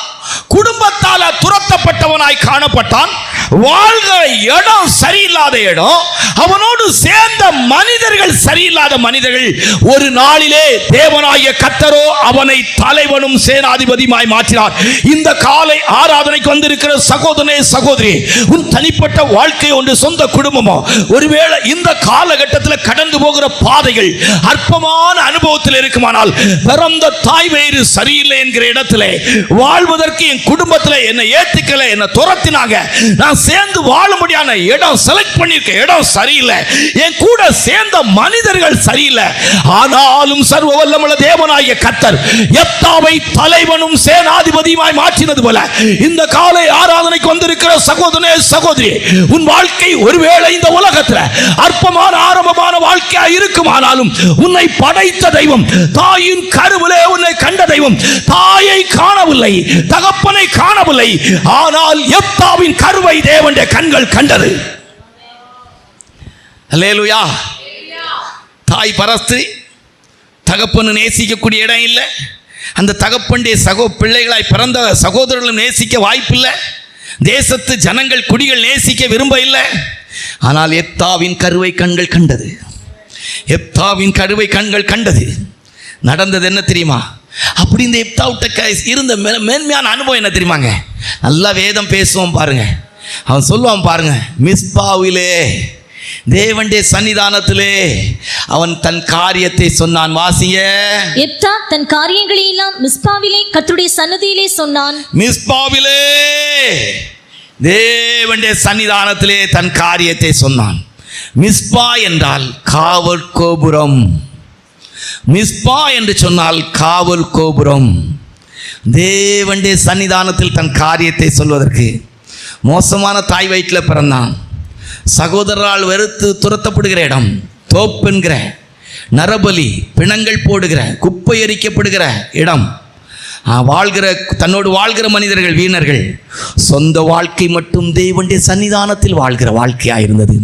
குடும்பத்தால துரத்தப்பட்டவனாய் காணப்பட்டான். வாழ்கிற இடம் சரியில்லாத இடம். அவனோடு சேர்ந்த மனிதர்கள் சரியில்லாத மனிதர்கள். ஒரு நாளிலே தேவனாகிய கர்த்தரோ அவனை தலைவனும் சேனாதிபதியுமாய் மாற்றினார். இந்த காலை ஆராதனைக்கு வந்திருக்கிற சகோதரனே, சகோதரி, உன் தனிப்பட்ட வாழ்க்கை ஒன்று, சொந்த குடும்பமோ, ஒருவேளை இந்த காலகட்டத்தில் கடந்து போகிற பாதைகள் அற்பமான அனுபவத்தில் இருக்குமானால், பிறந்த தாய் வயிறு சரியில்லை என்கிற இடத்திலே வாழ்வதற்கு என் குடும்பத்தில் என்னை ஏத்துக்கல, என்னை துரத்தினாங்க, நான் சேர்ந்து வாழ முடியாத இடம் செலக்ட் பண்ணிருக்க இடம் சரியில்லை, என் கூட சேர்ந்த மனிதர்கள் சரியில்லை. ஆனாலும் சர்வ வல்லமுள்ள தேவனாகிய கர்த்தர் எப்தாவை தலைவனும் சேனாதிபதியுமாய் மாற்றினது போல இந்த காலை ஆராதனைக்கு வந்திருக்கிற சகோதரனே, சகோதரி, உன் வாழ்க்கை ஒருவேளை இந்த உலகத்தில் அற்பமான ஆரம்பமான வாழ்க்கையா இருக்குமானாலும், உன்னை படைத்த தெய்வம், தாயின் கருவிலே உன்னை கண்ட தெய்வம், தாயை காணவில்லை, தகப்பனை காணவில்லை, ஆனால் எப்தாவின் கருவை தேவனுடைய கண்கள் கண்டது. அல்லேலூயா. தாய் பரஸ்திரி, தகப்பனு நேசிக்கக்கூடிய இடம் இல்லை. அந்த தகப்பனுடைய பிள்ளைகளாய் பிறந்த சகோதரர்களும் நேசிக்க வாய்ப்பில்லை. தேசத்து ஜனங்கள், குடிகள் நேசிக்க விரும்ப இல்லை. ஆனால் எப்தாவின் கருவை கண்கள் கண்டது. எப்தாவின் கருவை கண்கள் கண்டது. நடந்தது என்ன தெரியுமா? அப்படி இந்த எப்தாவுட்ட இருந்த மேன்மையான அனுபவம் என்ன தெரியுமாங்க? நல்லா வேதம் பேசுவோம் பாருங்க. அவன் சொல்லுவான் பாருங்க, மிஸ்பாவிலே தேவனுடைய சன்னிதானத்திலே அவன் தன் காரியத்தை சொன்னான். வாசிங்க. எப்தா தன் காரியங்களை எல்லாம் மிஸ்பாவிலே கர்த்தருடைய சந்நிதியிலே சொன்னான். மிஸ்பாவிலே தேவனுடைய சன்னிதானத்திலே தன் காரியத்தை சொன்னான். மிஸ்பா என்றால் காவல் கோபுரம். மிஸ்பா என்று சொன்னால் காவல் கோபுரம். தேவனுடைய சன்னிதானத்தில் தன் காரியத்தை சொல்வதற்கு மோசமான தாய் வயிற்றில் பிறந்தான். சகோதரரால் வெறுத்து துரத்தப்படுகிற இடம், தோப்பென்கிற, நரபலி, பிணங்கள் போடுகிற, குப்பை எரிக்கப்படுகிற இடம், தன்னோடு வாழ்கிற மனிதர்கள், வீணர்கள். சொந்த வாழ்க்கை மட்டும் தேவனுடைய சன்னிதானத்தில் வாழ்கிற வாழ்க்கையாக இருந்தது.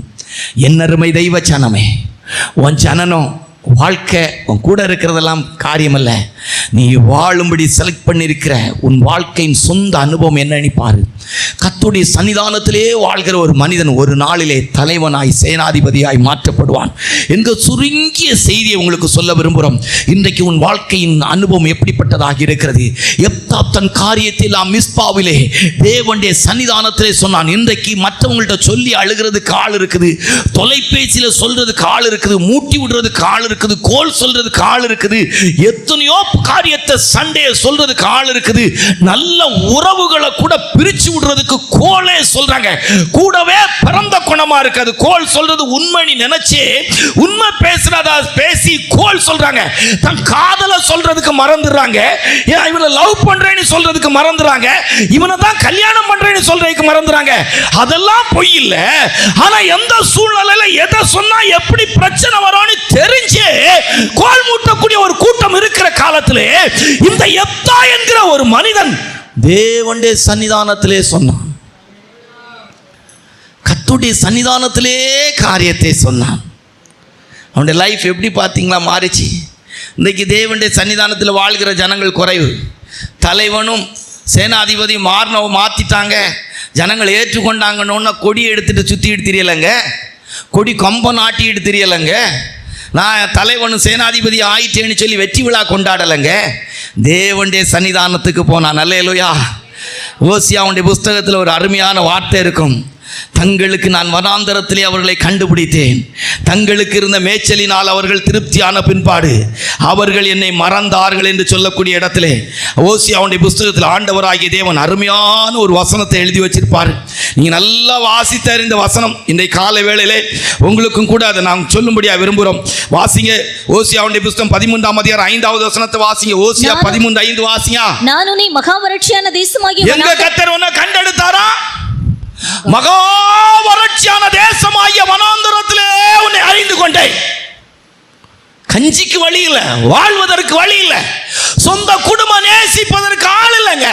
என்னருமை தெய்வ ஜனமே, உன் ஜனனம் வாழ்க்கை உன் கூட இருக்கிறதெல்லாம் காரியமல்ல. நீ வாழும்படி செலக்ட் பண்ணியிருக்கிற உன் வாழ்க்கையின் சொந்த அனுபவம் என்னன்னு பாரு. கர்த்தருடைய சன்னிதானத்திலே வாழ்கிற ஒரு மனிதன் ஒரு நாளிலே தலைவனாய் சேனாதிபதியாய் மாற்றப்படுவான் என்கிற சுருங்கிய செய்தியை உங்களுக்கு சொல்ல விரும்புகிறோம். இன்றைக்கு உன் வாழ்க்கையின் அனுபவம் எப்படிப்பட்டதாக இருக்கிறது? எப்தா தன் காரியத்தில் மிஸ்பாவிலே தேவனுடைய சன்னிதானத்திலே சொன்னான். இன்றைக்கு மற்றவங்கள்ட்ட சொல்லி அழுகிறதுக்கு ஆள் இருக்குது, தொலைபேசியில் சொல்றதுக்கு ஆள் இருக்குது, மூட்டி விடுறதுக்கு ஆள் இருக்குது, கோல் சொல்றதுக்கு ஆள் இருக்குது, எத்தனையோ காரியத்தை சண்டையை சொல்றதுக்கு ஆள் இருக்குது, நல்ல உறவுகளை கூட பிரிச்சு விடுறதுக்கு கோலே சொல்றாங்க. கூடவே பிறந்த குணமா இருக்காது. கோல் சொல்றது உண்மை நினைச்சு உண்மை பேசுறதா பேசி கோல் சொல்றாங்க. தன் காதல சொல்றதுக்கு மறந்துடுறாங்க. இவனை லவ் பண்றேன்னு சொல்றதுக்கு மறந்துறாங்க. இவனை தான் கல்யாணம் பண்றேன்னு சொல்றதுக்கு மறந்துறாங்க. அதெல்லாம் பொய் இல்ல. ஆனா எந்த சூழ்நிலையில எதை சொன்னா எப்படி பிரச்சனை வரும்னு தெரிஞ்சு கோல் மூட்டக்கூடிய ஒரு கூட்டம் இருக்கிற காலத்திலே இந்த எப்தா என்கிற ஒரு மனிதன் தேவனுடைய சன்னிதானத்திலே சொன்னான். கர்த்தருடைய சன்னிதானத்திலே காரியத்தை சொன்னான். அவனுடைய லைஃப் எப்படி பார்த்தீங்களா மாறிச்சு? இன்றைக்கு தேவனுடைய சன்னிதானத்தில் வாழ்கிற ஜனங்கள் குறைவு. தலைவனும் சேனாதிபதி மாற்றிட்டாங்க, ஜனங்கள் ஏற்றுக்கொண்டாங்கன்னு கொடி எடுத்துட்டு சுற்றிட்டு தெரியலைங்க, கொடி கம்பம் நாட்டிட்டு தெரியலைங்க. நான் தலைவனும் சேனாதிபதி ஆயிட்டேன்னு சொல்லி வெற்றி விழா கொண்டாடலைங்க. தேவனுடைய சன்னிதானத்துக்கு போனான். அல்லேலூயா. ஓசியாவுடைய புஸ்தகத்தில் ஒரு அருமையான வார்த்தை இருக்கும். தங்களுக்கு நான் வனாந்தரத்திலே அவர்களை கண்டுபிடித்தேன், தங்களுக்கு இருந்த மேய்ச்சலினால் அவர்கள் திருப்தியான பின்பாடு அவர்கள் என்னை மறந்தார்கள் என்று சொல்லக்கூடிய இடத்திலே ஓசியாவுடைய புஸ்தகத்தில் ஆண்டவராகிய தேவன் அருமையான ஒரு வசனத்தை எழுதி வச்சிருப்பார். நீங்கள் நல்லா வாசித்த இந்த வசனம் இன்றைய காலை வேளையிலே உங்களுக்கும் கூட அதை நான் சொல்லும்படியாக விரும்புகிறோம். வாசிங்க ஓசியாவுடைய புஸ்தகம் 13ஆம் அதிகாரம் 5வது வசனத்தை வாசிங்க. ஓசியா 13:5 வாசிங்க. நான் உன்னை மகா வறட்சியான தேசமாகிய எங்க கர்த்தர் உன்னை கண்டெடுத்தாரா? மகா வறட்சியான தேசமாகிய வனாந்தரத்திலே உன்னை அறிந்து கொண்டேன். கஞ்சிக்கு வழி இல்லை, வாழ்வதற்கு வழி இல்லை, சொந்த குடும்பம் நேசிப்பதற்கு ஆள் இல்லைங்க,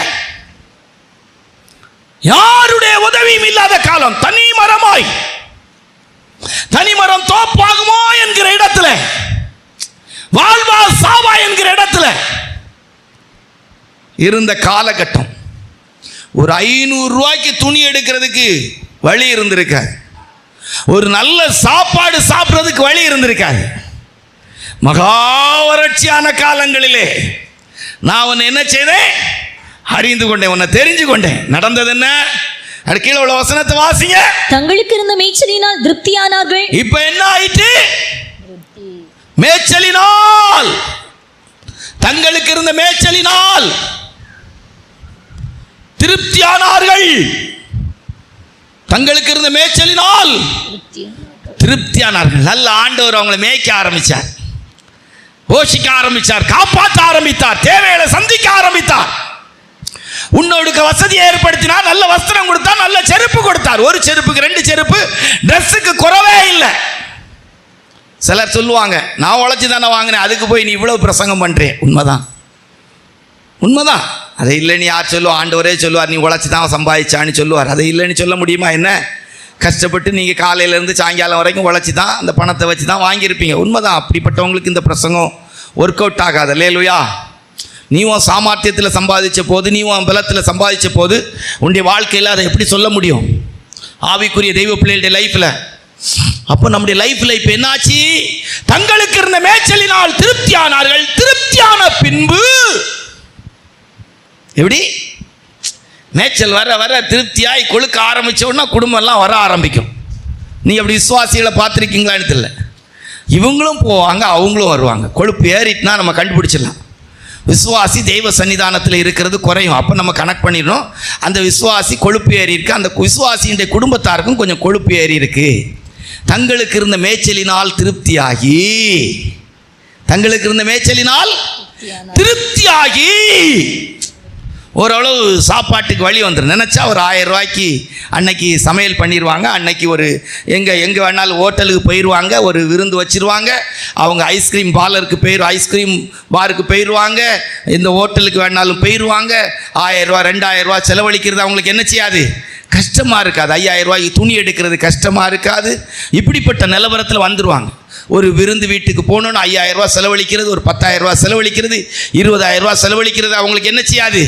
யாருடைய உதவியும் இல்லாத காலம். தனி மரமாய், தனிமரம் தோப்பாகுமோ என்கிற இடத்துல, வாழ்வா சாவா என்கிற இடத்துல இருந்த காலகட்டம். ஒரு 500 ரூபாய்க்கு துணி எடுக்கிறதுக்கு வழி இருந்திருக்காது, ஒரு நல்ல சாப்பாடு சாப்பிட்றதுக்கு வழி இருந்திருக்காது. மகா வறட்சியான காலங்களிலே நான் உன்னை என்ன செய்தேன்? அறிந்து கொண்டேன், உன்னை தெரிஞ்சு கொண்டேன். நடந்தது என்ன? அது கீழே உள்ள வசனத்தை வாசிங்க. தங்களுக்கு இருந்த மேய்ச்சலினால் திருப்தியானார்கள். இப்ப என்ன ஆயிட்டு? மேய்ச்சலினால், தங்களுக்கு இருந்த மேய்ச்சலினால் திருப்தியானார்கள். தங்களுக்கு இருந்த மேய்ச்சலினால் திருப்தியானார்கள். நல்ல ஆண்டவர் அவங்களை மேய்க்க ஆரம்பிச்சார், போஷிக்க ஆரம்பிச்சார், காப்பாற்ற ஆரம்பித்தார், தேவைகளை சந்திக்க ஆரம்பித்தார். உன்னோடுக்கு வசதியை ஏற்படுத்தினார், நல்ல வஸ்திரம் கொடுத்தார், நல்ல செருப்பு கொடுத்தார். ஒரு செருப்புக்கு 2 செருப்பு, ட்ரெஸ்ஸுக்கு குறவே இல்லை. சிலர் சொல்லுவாங்க, நான் உழைச்சி தானே வாங்கினேன், அதுக்கு போய் நீ இவ்வளவு பிரசங்கம் பண்ணுறேன். உண்மைதான், உண்மைதான். அதை இல்லைன்னு யார் சொல்லுவா? ஆண்டவரே சொல்லுவார், நீ உழைச்சி தான் சம்பாதிச்சான்னு சொல்லுவார். அதை இல்லைன்னு சொல்ல முடியுமா? என்ன கஷ்டப்பட்டு நீங்கள் காலையிலேருந்து சாயங்காலம் வரைக்கும் உழைச்சி தான் அந்த பணத்தை வச்சு தான் வாங்கியிருப்பீங்க. உண்மைதான். அப்படிப்பட்டவங்களுக்கு இந்த பிரசங்கம் ஒர்க் அவுட் ஆகாது. இல்லையா? நீ உன் சாமர்த்தியத்தில் சம்பாதிச்ச போது, நீ உன் பலத்தில் சம்பாதிச்ச போது உன்னுடைய வாழ்க்கையில் அதை எப்படி சொல்ல முடியும்? ஆவிக்குரிய தெய்வ பிள்ளைகளுடைய லைஃப்பில். அப்போ நம்முடைய லைஃப்பில் இப்போ என்னாச்சு? தங்களுக்கு இருந்த மேய்ச்சலினால் திருப்தியானார்கள். திருப்தியான பின்பு எப்படி? மேய்ச்சல் வர வர திருப்தியாய் கொழுக்க ஆரம்பித்தோன்னா குடும்பம்லாம் வர ஆரம்பிக்கும். நீங்கள் அப்படி விசுவாசிகளை பார்த்துருக்கீங்களான்னு தெரியல. இவங்களும் போவாங்க, அவங்களும் வருவாங்க. கொழுப்பு ஏறிட்டுனா நம்ம கண்டுபிடிச்சிடலாம். விசுவாசி தெய்வ சன்னிதானத்தில் இருக்கிறது குறையும். அப்போ நம்ம கனெக்ட் பண்ணிடணும், அந்த விசுவாசி கொழுப்பு ஏறி இருக்கு, அந்த விசுவாசியுடைய குடும்பத்தாருக்கும் கொஞ்சம் கொழுப்பு ஏறி இருக்கு. தங்களுக்கு இருந்த மேய்ச்சலினால் திருப்தியாகி, தங்களுக்கு இருந்த மேய்ச்சலினால் திருப்தியாகி ஓரளவு சாப்பாட்டுக்கு வழி வந்துடும். நினச்சா ஒரு 1000 ரூபாய்க்கு அன்னைக்கு சமையல் பண்ணிடுவாங்க. அன்னைக்கு ஒரு எங்கே வேணாலும் ஹோட்டலுக்கு போயிடுவாங்க, ஒரு விருந்து வச்சுருவாங்க. அவங்க ஐஸ்கிரீம் பாருக்கு போயிடுவாங்க, இந்த ஹோட்டலுக்கு வேணாலும் போயிடுவாங்க. 1000 ரூபா 2000 ரூபா செலவழிக்கிறது அவங்களுக்கு என்ன செய்யாது, கஷ்டமாக இருக்காது. 5000 ரூபாய்க்கு துணி எடுக்கிறது கஷ்டமாக இருக்காது. இப்படிப்பட்ட நிலவரத்தில் வந்துடுவாங்க. ஒரு விருந்து வீட்டுக்கு போகணுன்னு 5000 ரூபா செலவழிக்கிறது, ஒரு 10000 ரூபா செலவழிக்கிறது, 20000 ரூபா செலவழிக்கிறது அவங்களுக்கு என்ன செய்யாது,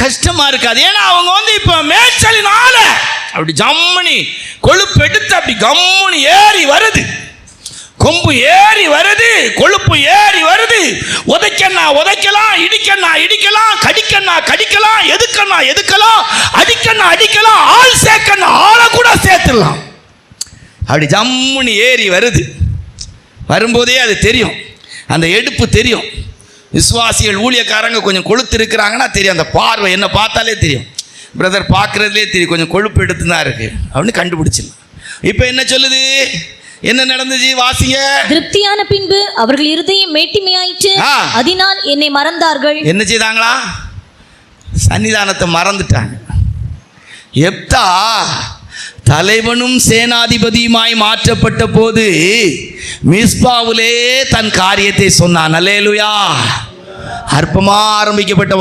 கஷ்டமாக இருக்காது. ஏன்னா அவங்க இப்போ மேய்ச்சலினால அப்படி ஜம்முனி கொழுப்பு எடுத்து அப்படி கம்முனி ஏறி வருது, கொம்பு ஏறி வருது, கொழுப்பு ஏறி வருது. உதைக்கண்ணா உதைக்கலாம், இடிக்கண்ணா இடிக்கலாம், கடிக்கண்ணா கடிக்கலாம், எதுக்கண்ணா எதுக்கலாம், அடிக்கண்ணா அடிக்கலாம், ஆள் சேர்க்கண்ணா ஆளை கூட சேர்த்துடலாம். அப்படி ஜம்முனி ஏறி வருது. வரும்போதே அது தெரியும், அந்த எடுப்பு தெரியும். விசுவாசிகள் ஊழியக்காரங்க கொஞ்சம் கொழுத்து இருக்கிறாங்கன்னா தெரியும், அந்த பார்வை என்ன பார்த்தாலே தெரியும். பிரதர் பார்க்குறதுலே தெரியும் கொஞ்சம் கொழுப்பு எடுத்து தான் இருக்குது அப்படின்னு கண்டுபிடிச்சிடலாம். இப்போ என்ன சொல்லுது, என்ன நடந்துச்சு வாசிங்க. திருப்தியான பின்பு அவர்கள் இருதயம் மேட்டிமையாயிற்று, அதனால் என்னை மறந்தார்கள். என்ன செய்தாங்களா, சன்னிதானத்தை மறந்துட்டாங்க. எப்தா தலைவனும் சேனாதிபதியுமாய் மாற்றப்பட்ட போது மிஸ்பாவிலே தன் காரியத்தை சொன்னான். அல்லேலூயா. அற்பமா ஆரம்பிக்கப்பட்ட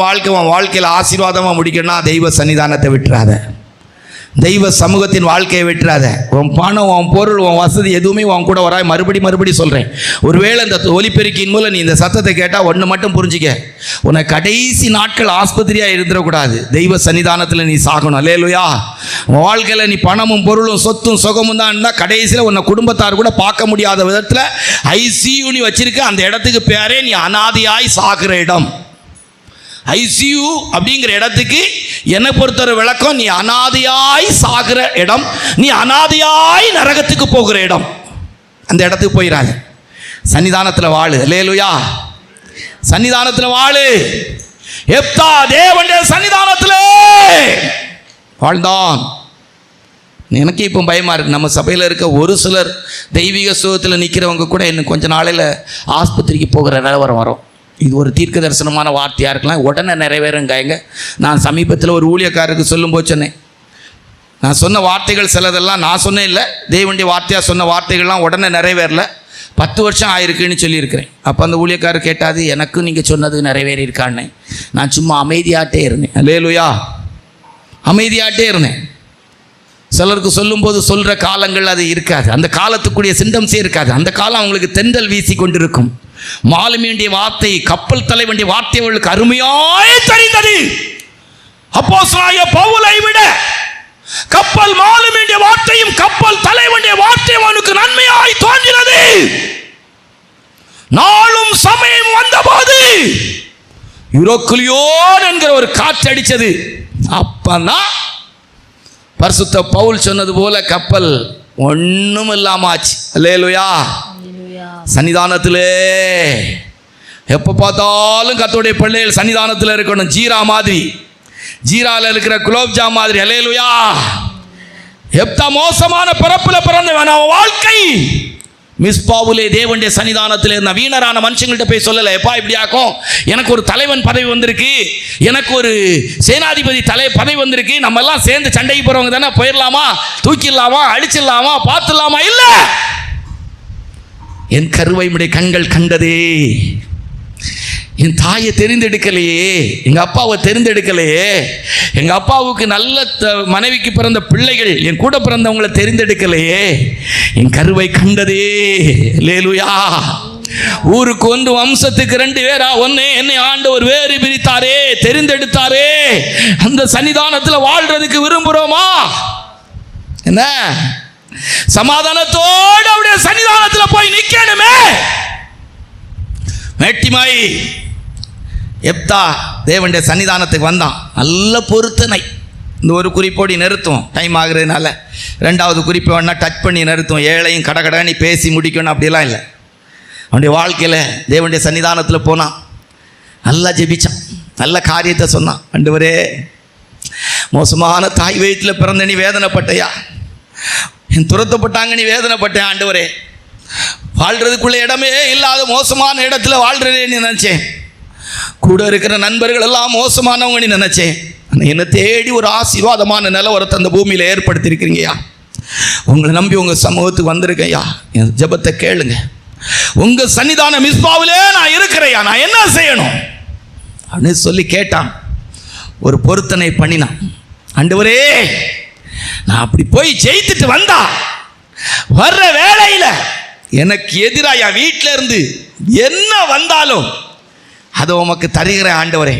வாழ்க்கையில் ஆசீர்வாதமா முடிக்கணும்னா தெய்வ சன்னிதானத்தை விட்டுறாத, தெய்வ சமூகத்தின் வாழ்க்கையை விட்டுறாத. உன் பணம், உன் பொருள், உன் வசதி எதுவுமே உன் கூட வராய். மறுபடி சொல்கிறேன், ஒருவேளை இந்த ஒலிபெருக்கின் மூலம் நீ இந்த சத்தத்தை கேட்டால் ஒன்று மட்டும் புரிஞ்சிக்க, உன்னை கடைசி நாட்கள் ஆஸ்பத்திரியாக இருந்துடக்கூடாது. தெய்வ சன்னிதானத்தில் நீ சாகணும். அல்லேலூயா. உன் வாழ்க்கையில் நீ பணமும் பொருளும் சொத்தும் சுகமும் தான் இருந்தால் கடைசியில் உன்னை குடும்பத்தார் கூட பார்க்க முடியாத விதத்தில் ஐசியூ நீ வச்சிருக்க. அந்த இடத்துக்கு பேரே நீ அனாதையாய் சாகிற இடம். ஐசியூ அப்படிங்கிற இடத்துக்கு என்னை பொறுத்தவரை விளக்கம், நீ அனாதையாய் சாகிற இடம், நீ அனாதையாய் நரகத்துக்கு போகிற இடம். அந்த இடத்துக்கு போயிடாது, சன்னிதானத்தில் வாழு. அல்லேலூயா. சன்னிதானத்தில் வாழு. எப்தா தேவனுடைய சன்னிதானத்தில் வாழ்ந்தான். எனக்கு இப்போ பயமாக இருக்குது, நம்ம சபையில் இருக்க ஒரு சிலர் தெய்வீக சுகத்தில் நிற்கிறவங்க கூட இன்னும் கொஞ்சம் நாளையில் ஆஸ்பத்திரிக்கு போகிற நிலவரம் வரும். இது ஒரு தீர்க்க தரிசனமான வார்த்தையாக இருக்கலாம், உடனே நிறைவேறுங்காயங்க. நான் சமீபத்தில் ஒரு ஊழியக்காரருக்கு சொல்லும்போது சொன்னேன், நான் சொன்ன வார்த்தைகள் சிலதெல்லாம் நான் சொன்னேன் இல்லை, தேவனுடைய வார்த்தையாக சொன்ன வார்த்தைகள்லாம் உடனே நிறைவேறல, 10 வருஷம் ஆயிருக்குன்னு சொல்லியிருக்கிறேன். அப்போ அந்த ஊழியக்காரர் கேட்டாது, எனக்கும் நீங்கள் சொன்னது நிறைவேறி இருக்கான்னு. நான் சும்மா அமைதியாகிட்டே இருந்தேன். அல்லேலூயா. அமைதியாகிட்டே இருந்தேன். சிலருக்கு சொல்லும்போது சொல்கிற காலங்கள் அது இருக்காது, அந்த காலத்துக்குரிய சிண்டம்ஸே இருக்காது. அந்த காலம் அவங்களுக்கு தென்றல் வீசி கொண்டிருக்கும். மாலுமியுடைய வார்த்தை, கப்பல் தலைவனுடைய வார்த்தை அவர்களுக்கு அருமையாய் தெரிந்தது. அப்போஸ்தலனாகிய பவுலை விட கப்பல் மாலுமியுடைய வார்த்தையும் கப்பல் தலைவனுடைய வார்த்தையும் அவனுக்கு நன்மையாய் தோன்றினது. நாளும் சமயம் வந்தபோது யூரோக்குலியோன் என்கிற ஒரு காற்று அடிச்சது. அப்பதான் பரிசுத்த பவுல் சொன்னது போல கப்பல் ஒன்றும் இல்லாம ஆச்சு. அல்லேலூயா. சன்னிதானத்திலே எப்போ பார்த்தாலும் கர்த்தருடைய பிள்ளைகள் சன்னிதானத்தில் இருக்கணும். ஜீரா மாதிரி, ஜீரால இருக்கிற குலோப்ஜா மாதிரி. அல்லேலூயா. எப்தா மோசமான பிறப்புல பிறந்தவன். அவன் வாழ்க்கை மிஸ்பாவுலே தேவனுடைய சன்னிதானத்தில் இருந்த வீணரான மனுஷங்கள்ட்ட போய் சொல்லலை, எப்பா இப்படி ஆக்கும், எனக்கு ஒரு தலைவன் பதவி வந்திருக்கு, எனக்கு ஒரு சேனாதிபதி பதவி வந்திருக்கு, நம்ம எல்லாம் சேர்ந்து சண்டைக்கு போறவங்க தானே, போயிடலாமா, தூக்கிடலாமா, அழிச்சிடலாமா, பார்த்துடலாமா? இல்லை, என் கருவை உடைய கண்கள் கண்டதே, என் தாயை தெரிந்தெடுக்கலையே, எங்கள் அப்பாவை தெரிந்தெடுக்கலையே, எங்கள் அப்பாவுக்கு நல்ல மனைவிக்கு பிறந்த பிள்ளைகள் என் கூட பிறந்தவங்களை தெரிந்தெடுக்கலையே, என் கருவை கண்டதே. அல்லேலூயா. ஊருக்கு ஒன்று வம்சத்துக்கு 2 பேரா ஒன்று என்னை ஆண்டவர் வேறு பிரித்தாரே, தெரிந்தெடுத்தாரே. அந்த சன்னிதானத்தில் வாழ்றதுக்கு விரும்புகிறோமா? என்ன சமாதானத்தோடு அவருடைய சன்னிதானத்தில் போய் நிற்கணுமே. மேட்டிமாய் எப்தா தேவனுடைய சன்னிதானத்துக்கு வந்தான். நல்ல பொருத்தனை. இந்த ஒரு குறிப்போடி நிறுத்துவோம், டைம் ஆகுறதுனால. 2வது குறிப்பை வேணா டச் பண்ணி நிறுத்துவோம். ஏழையும் கடகடன்னு பேசி முடிக்கணும் அப்படிலாம் இல்லை. அவனுடைய வாழ்க்கையில் தேவனுடைய சன்னிதானத்தில் போனான், நல்லா ஜெபிச்சான், நல்ல காரியத்தை சொன்னான். ஆண்டவரே, மோசமான தாய் வயிற்றில் பிறந்த நீ வேதனைப்பட்டையா, என் துரத்தப்பட்டாங்க நீ வேதனைப்பட்டேன். ஆண்டவரே, வாழ்றதுக்குள்ள இடமே இல்லாத மோசமான இடத்துல வாழ்றேன்னு நினைச்சேன். கூட இருக்கிற நண்பர்கள் எல்லாம் மோசமானவங்கன்னு நினைச்சேன். என்னை தேடி ஒரு ஆசீர்வாதமான நிலவரத்தை அந்த பூமியில் ஏற்படுத்தியிருக்கிறீங்கய்யா. உங்களை நம்பி உங்கள் சமூகத்துக்கு வந்திருக்கையா. என் ஜெபத்தை கேளுங்க. உங்கள் சன்னிதான மிஸ்பாவிலே நான் இருக்கிறேயா, நான் என்ன செய்யணும் அப்படின்னு சொல்லி கேட்டான். ஒரு பொருத்தனை பண்ணினான். ஆண்டவரே, நான் அப்படி போய் ஜெயித்துட்டு வந்தா வர்ற வேளையில் எனக்கு எதிராக என் வீட்டில் இருந்து என்ன வந்தாலும் அதை உமக்கு தருகிறேன் ஆண்டவரே,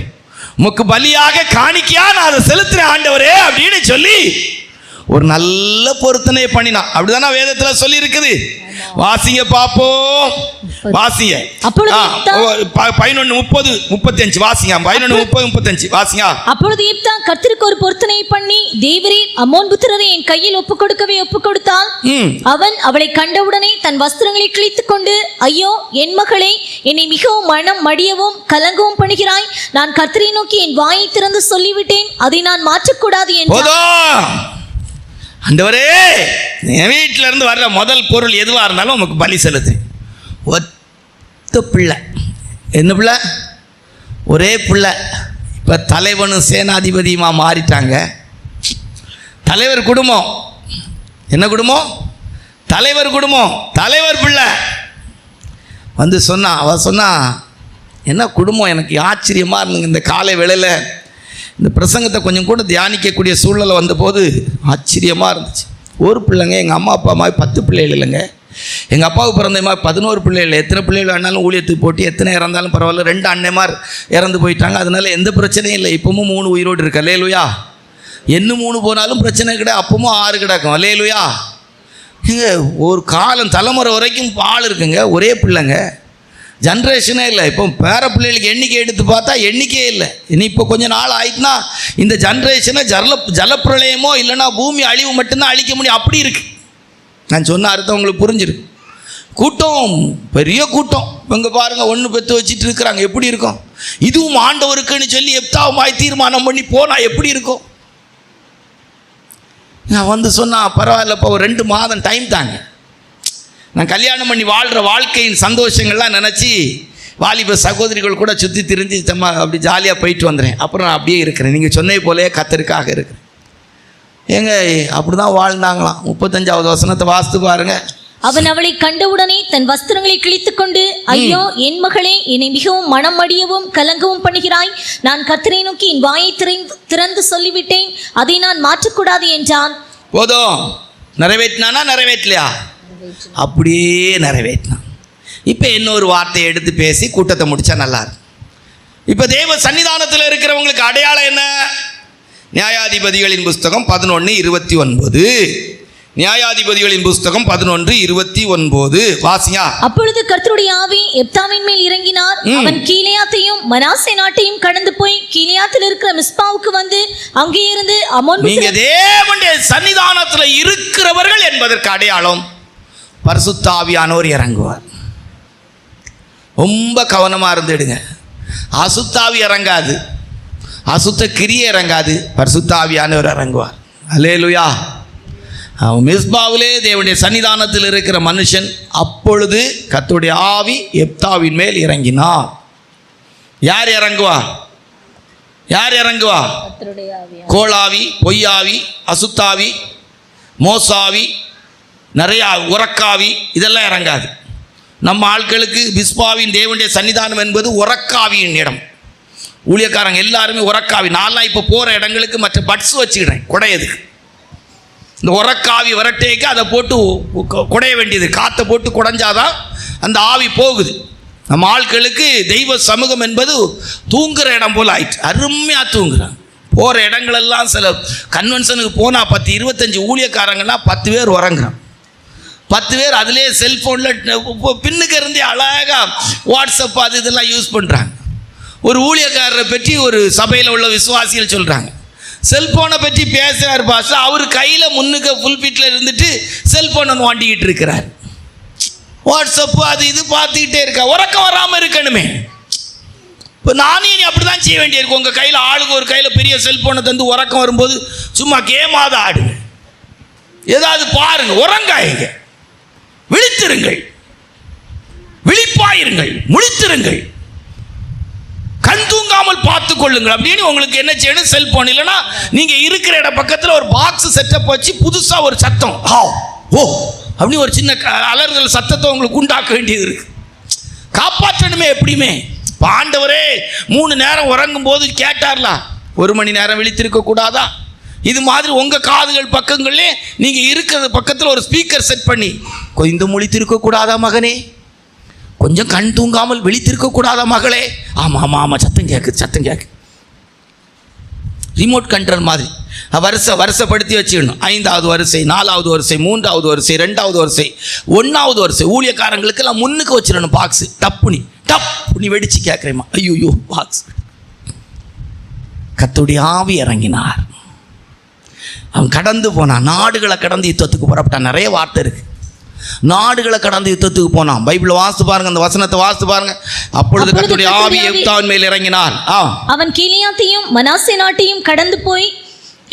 உமக்கு பலியாக காணிக்கையா நான் அதை செலுத்துறேன் ஆண்டவரே அப்படின்னு சொல்லி ஒரு நல்ல பொருத்தனை பண்ணினான். அப்படிதானே வேதத்துல சொல்லி இருக்குது. வாசிங்க பாப்போம், வாசிங்க. 11:30-35 வாசிங்க. 11:30-35 வாசிங்க. அப்பொழுது யெப்தா கர்த்தருக்கு ஒரு பொருத்தனை பண்ணி, தேவரீர் அம்மோன் புத்திரரை என் கையில் ஒப்பு கொடுத்தால் அவன் அவளை கண்டவுடனே தன் வஸ்திரங்களை கிழித்துக் கொண்டு, ஐயோ என் மகளே, என்னை மிகவும் மனம் மடியவும் கலங்கவும் பண்ணுகிறாய். நான் கர்த்தரை நோக்கி என் வாயை திறந்து சொல்லிவிட்டேன், அதை நான் மாற்றக்கூடாது என்றான். ஆண்டவரே, என் வீட்டில இருந்து வர்ற முதல் பொருள் எதுவாக இருந்தாலும் உமக்கு பலி செலுத்து. ஒத்த பிள்ளை, என்ன பிள்ளை? ஒரே பிள்ளை. இப்போ தலைவனும் சேனாதிபதியுமா மாறிட்டாங்க. தலைவர் குடும்பம். என்ன குடும்பம்? தலைவர் குடும்பம். தலைவர் பிள்ளை வந்து சொன்னா, அவ சொன்னா, என்ன குடும்பம், எனக்கு ஆச்சரியமாக இருந்துங்க. இந்த காலை வேளையில் இந்த பிரசங்கத்தை கொஞ்சம் கூட தியானிக்கக்கூடிய சூழ்நிலை வந்தபோது ஆச்சரியமாக இருந்துச்சு. ஒரு பிள்ளைங்க, எங்கள் அம்மா அப்பா மாதிரி 10 பிள்ளைகள் இல்லைங்க. எங்கள் அப்பாவுக்கு பிறந்த மாதிரி 11 பிள்ளைகள். எத்தனை பிள்ளைகள் வேணாலும் ஊழியத்துக்கு போட்டு எத்தனை இறந்தாலும் பரவாயில்ல. 2 அண்ணன்மார் இறந்து போயிட்டாங்க. அதனால எந்த பிரச்சனையும் இல்லை. இப்பவும் 3 உயிரோடு இருக்கு. அல்லேலூயா. இன்னும் 3 போனாலும் பிரச்சனை கிடையாது. அப்பவும் 6 கிடக்கும். அல்லேலூயா. இங்கே ஒரு காலம் தலைமுறை வரைக்கும் ஆள் இருக்குங்க. ஒரே பிள்ளைங்க, ஜென்ரேஷனே இல்லை. இப்போ பேர பிள்ளைகளுக்கு எண்ணிக்கை எடுத்து பார்த்தா எண்ணிக்கையே இல்லை. இனி இப்போ கொஞ்சம் நாள் ஆயிட்டுனா இந்த ஜென்ரேஷனை ஜலப்பிரளயமோ இல்லைன்னா பூமி அழிவு மட்டும்தான் அழிக்க முடியும். அப்படி இருக்கு. நான் சொன்ன அர்த்தம் உங்களுக்கு புரிஞ்சிருக்கு. கூட்டம், பெரிய கூட்டம். இவங்க பாருங்க, ஒன்று பெற்று வச்சுட்டு இருக்கிறாங்க. எப்படி இருக்கும்? இதுவும் ஆண்டவருக்குன்னு சொல்லி எப்தாவுமாய் தீர்மானம் பண்ணி போனா எப்படி இருக்கும்? நான் வந்து சொன்னா, பரவாயில்லப்பா, ஒரு 2 மாதம் டைம் தாங்க. நான் கல்யாணம் பண்ணி வாழ்கிற வாழ்க்கையின் சந்தோஷங்கள்லாம் நினச்சி வாலிப சகோதரிகள் கூட சுற்றி திரிஞ்சு அப்படி ஜாலியாக போயிட்டு வந்துடுறேன். அப்புறம் நான் அப்படியே இருக்கிறேன். நீங்கள் சொன்னே போலே கத்தருக்காக இருக்கிறேன். ஏங்க, அப்படி தான் வாழ்ந்தாங்களாம். 35வது வசனத்தை வாசித்து பாருங்க. அவன் அவளை கண்டவுடனே தன் வஸ்திரங்களை கிழித்துக் கொண்டு, ஐயோ என் மகளே, என்னை மிகவும் மனம் மடியவும் கலங்கவும் பண்ணுகிறாய். நான் கர்த்தரை நோக்கி என் வாயை திறந்து சொல்லிவிட்டேன், அதை நான் மாற்றக்கூடாது என்றான். போதும். நிறைவேற்றினானா நிறைவேற்றலையா? அப்படியே நிறைவேற்றினான். இப்போ இன்னொரு வார்த்தையை எடுத்து பேசி கூட்டத்தை முடிச்சா நல்லா இருக்கும். இப்போ தேவ சன்னிதானத்தில் இருக்கிறவங்களுக்கு அடையாளம் என்ன? நியாயாதிபதிகளின் புஸ்தகம் 11:29. நியாயாதிபதிகளின் புஸ்தகம் 11:29 வாசியா. அப்பொழுது கர்த்தருடைய ஆவி எப்தாவின் மேல் இறங்கினார். அவன் கீலேயாத்தையும் மனாசே நாட்டையும் கடந்து போய் கீலேயாத்தில் இருக்கிற மிஸ்பாவுக்கு வந்து அங்கே இருந்து அம்மோன். நீங்க தேவனுடைய சன்னிதானத்தில் இருக்கிறவர்கள் என்பதற்கு அடையாளம் பரிசுத்த ஆவியானவர் இறங்குவார். ரொம்ப கவனமாக இருந்துடுங்க. அசுத்தாவி இறங்காது, அசுத்த கிரியை இறங்காது, பரிசுத்த ஆவியானவர் இறங்குவார். அல்லேலூயா. அவன் மிஸ்பாவிலே தேவனுடைய சன்னிதானத்தில் இருக்கிற மனுஷன். அப்பொழுது கர்த்தருடைய ஆவி எப்தாவின் மேல் இறங்கினார். யார் இறங்குவா? யார் இறங்குவா? கோளாவி, பொய்யாவி, அசுத்தாவி, மோசாவி, நிறைய உறக்காவி, இதெல்லாம் இறங்காது. நம்ம ஆட்களுக்கு பிஸ்பாவின் தேவனுடைய சன்னிதானம் என்பது உறக்காவியின் இடம். ஊழியக்காரங்க எல்லாருமே உறக்காவி. நான்லாம் இப்போ போகிற இடங்களுக்கு மற்ற பட்ஸ் வச்சுக்கிறேன் குடையதுக்கு. இந்த உறக்காவி விரட்டேக்கு அதை போட்டு குடைய வேண்டியது. காற்றை போட்டு குடைஞ்சாதான் அந்த ஆவி போகுது. நம்ம ஆட்களுக்கு தெய்வ சமூகம் என்பது தூங்குகிற இடம் போல் ஆயிடுச்சு. அருமையாக தூங்குறாங்க. போகிற இடங்களெல்லாம் சில கன்வென்ஷனுக்கு போனால் 10-25 ஊழியக்காரங்கன்னா 10 பேர் உறங்குறான். 10 பேர் அதிலே செல்ஃபோனில் பின்னுக்கு இருந்தே அழகாக வாட்ஸ்அப் அது இதெல்லாம் யூஸ் பண்ணுறாங்க. ஒரு ஊழியக்காரரை பற்றி ஒரு சபையில் உள்ள விசுவாசிகள் சொல்கிறாங்க, செல்ஃபோனை பற்றி பேசுகிறார் பாஸ்டர், அவர் கையில் முன்னுக்கு ஃபுல் ஃபீட்டில் இருந்துட்டு செல்ஃபோனை வாண்டிக்கிட்டு இருக்கிறார். வாட்ஸ்அப்பு அது இது பார்த்துக்கிட்டே இருக்கா. உறக்கம் வராமல் இருக்கணுமே. இப்போ நானே நீ அப்படி தான் செய்ய வேண்டியிருக்கும். உங்கள் கையில் ஆளுக்கு ஒரு கையில் பெரிய செல்ஃபோனை தந்து உறக்கம் வரும்போது சும்மா கேமாத ஆடுங்க, ஏதாவது பாருங்க, உறங்காயுங்க, விழித்திருங்கள், விழிப்பாயிருங்கள், முழித்திருங்கள், கண் தூங்க விடாமல் பார்த்து கொள்ளுங்கள் அப்படின்னு உங்களுக்கு என்ன செய்யணும், செல்போன் இல்லைன்னா நீங்க இருக்கிற இட பக்கத்தில் ஒரு பாக்ஸ் செட்டப் வச்சு புதுசா ஒரு சத்தம் ஓ அப்படி ஒரு சின்ன அலறுதல் சத்தத்தை உங்களுக்கு உண்டாக்க வேண்டியது இருக்கு. காப்பாற்றணுமே எப்படியுமே. இப்போ ஆண்டவரே 3 நேரம் உறங்கும் போது கேட்டார்ல, 1 மணி நேரம் விழித்திருக்க கூடாதா? இது மாதிரி உங்கள் காதுகள் பக்கங்களே நீங்கள் இருக்கிற பக்கத்தில் ஒரு ஸ்பீக்கர் செட் பண்ணி கொஞ்சம் முழித்திருக்க கூடாதா மகனே, கொஞ்சம் கண் தூங்காமல் விழித்திருக்க கூடாதா மகளே? ஆமாம் ஆமாம் ஆமாம், சத்தம் கேட்கு. ரிமோட் கண்ட்ரோல் மாதிரி வருஷப்படுத்தி வச்சுக்கணும். 5வது வரிசை, 4வது வரிசை, 3வது வரிசை, 2வது வரிசை, 1வது வரிசை. ஊழியக்காரங்களுக்கெல்லாம் முன்னுக்கு வச்சிடணும் பாக்ஸ். டப்புனி வெடிச்சு கேட்குறேம்மா, ஐயோ பாக்ஸ். கர்த்தருடைய ஆவி இறங்கினார். அவன் கடந்து போனான், நாடுகளை கடந்து யுத்தத்துக்கு புறப்பட்டான். நிறைய வார்த்தை இருக்கு. நாடுகளை கடந்து யுத்தத்துக்கு போனான். பைபிள் வாசித்து பாருங்க, அந்த வசனத்தை வாசித்து பாருங்க. அப்பொழுது கர்த்தருடைய ஆவி யெப்தாவின் மேல் இறங்கினார். அவன் கீலேயாத்தையும் மனாசே நாட்டையும் கடந்து போய்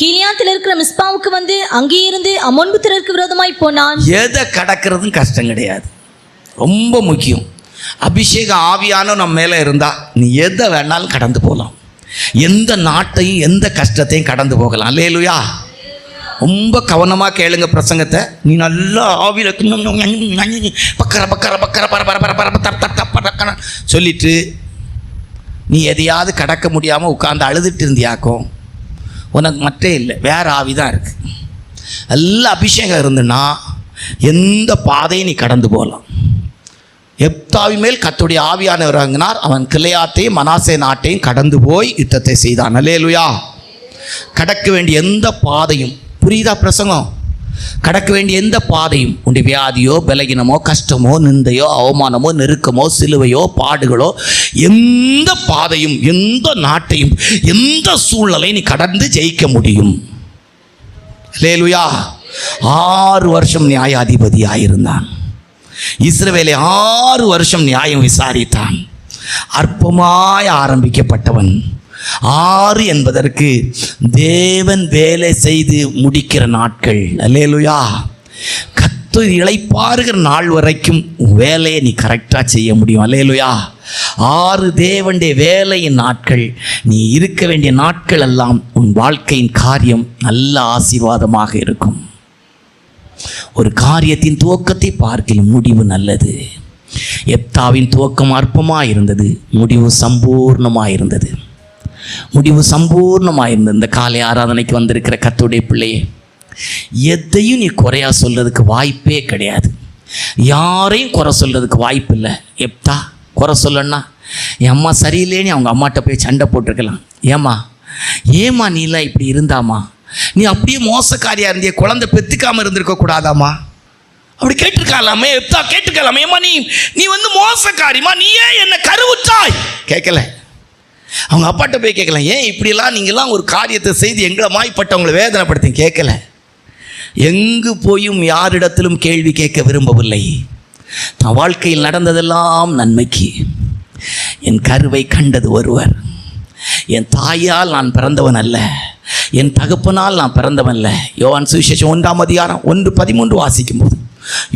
கீலேயாத்தில் இருக்கிற மிஸ்பாவுக்கு வந்து அங்கே இருந்து அம்மோன் புத்திரருக்கு விரோதமாய் போனான். எதை கடக்கிறதும் கஷ்டம் கிடையாது, ரொம்ப முக்கியம். அபிஷேக ஆவியான நம்ம மேலே இருந்தால் நீ எதை வேணாலும் கடந்து போகலாம். எந்த நாட்டையும் எந்த கஷ்டத்தையும் கடந்து போகலாம். அல்லேலூயா. ரொம்ப கவனமாக கேளுங்க பிரசங்கத்தை. நீ நல்லா ஆவியில் சொல்லிட்டு நீ எதையாவது கடக்க முடியாமல் உட்காந்து அழுதுட்டு இருந்தியாக்கும், உனக்கு மற்றே இல்லை, வேறு ஆவி தான் இருக்குது. நல்ல அபிஷேகம் இருந்துன்னா எந்த பாதையும் நீ கடந்து போகலாம். யெப்தாவின் மேல் கர்த்தருடைய ஆவியானவர் இறங்கினார். அவன் கிளையாத்தையும் மனாசே நாட்டையும் கடந்து போய் யுத்தத்தை செய்தான். அல்லேலூயா. கடக்க வேண்டிய எந்த பாதையும், புரியுதா பிரசங்கம்? கடக்க வேண்டிய எந்த பாதையும், உன்னுடைய வியாதியோ பலகீனமோ கஷ்டமோ நிந்தையோ அவமானமோ நெருக்கமோ சிலுவையோ பாடுகளோ, எந்த பாதையும் எந்த நாட்டையும் எந்த சூழ்நிலையும் நீ கடந்து ஜெயிக்க முடியும். அல்லேலூயா. 6 வருஷம் நியாயாதிபதியாயிருந்தான். இஸ்ரவேலை 6 வருஷம் நியாயம் விசாரித்தான். அற்பமாய் ஆரம்பிக்கப்பட்டவன். 6 என்பதற்கு தேவன் வேலை செய்து முடிக்கிற நாட்கள். அல்லேலூயா. கர்த்தர் இளைப்பாறுகிற நாள் வரைக்கும் வேலையை நீ கரெக்டாக செய்ய முடியும். அல்லேலூயா. 6 தேவனுடைய வேலையின் நாட்கள், நீ இருக்க வேண்டிய நாட்கள் எல்லாம் உன் வாழ்க்கையின் காரியம் நல்ல ஆசீர்வாதமாக இருக்கும். ஒரு காரியத்தின் துவக்கத்தை பார்க்கிலும் முடிவு நல்லது. யெப்தாவின் துவக்கம் அற்பமாக இருந்தது, முடிவு சம்பூர்ணமாக இருந்தது. இந்த காலை ஆராதனைக்கு வந்திருக்கிற கர்த்தருடைய பிள்ளையே, எதையும் நீ குறையா சொல்கிறதுக்கு வாய்ப்பே கிடையாது. யாரையும் குறை சொல்கிறதுக்கு வாய்ப்பு இல்லை. யெப்தா குறை சொல்லணும்னா, என் அம்மா சரியில்லைன்னு அவங்க அம்மாட்ட போய் சண்டை போட்டிருக்கலாம். ஏம்மா நீலாம் இப்படி இருந்தாமா, நீ அப்படியே மோசக்காரியாக இருந்திய, குழந்தை பெற்றுக்காமல் இருந்திருக்க கூடாதாம்மா, அப்படி கேட்டிருக்கலாமே. யெப்தா கேட்டுக்கலாமே, ஏம்மா நீ வந்து மோசக்காரிமா, நீ ஏன் என்ன கருவுற்றாய்? கேட்கல. அவங்க அப்பாட்ட போய் கேட்கலாம், ஏன் இப்படிலாம் நீங்களாம் ஒரு காரியத்தை செய்து எங்களை மாய்ப்பட்டவங்களை வேதனைப்படுத்தி கேட்கல. எங்கு போயும் யாரிடத்திலும் கேள்வி கேட்க விரும்பவில்லை. தன் வாழ்க்கையில் நடந்ததெல்லாம் நன்மைக்கு. என் கருவை கண்டது ஒருவர். என் தாயால் நான் பிறந்தவன் அல்ல, என் தகப்பனால் நான் பிறந்தவன் அல்ல. யோவான் சுவிசேஷம் 1ஆம் அதிகாரம் 1:13 வாசிக்கும்போது,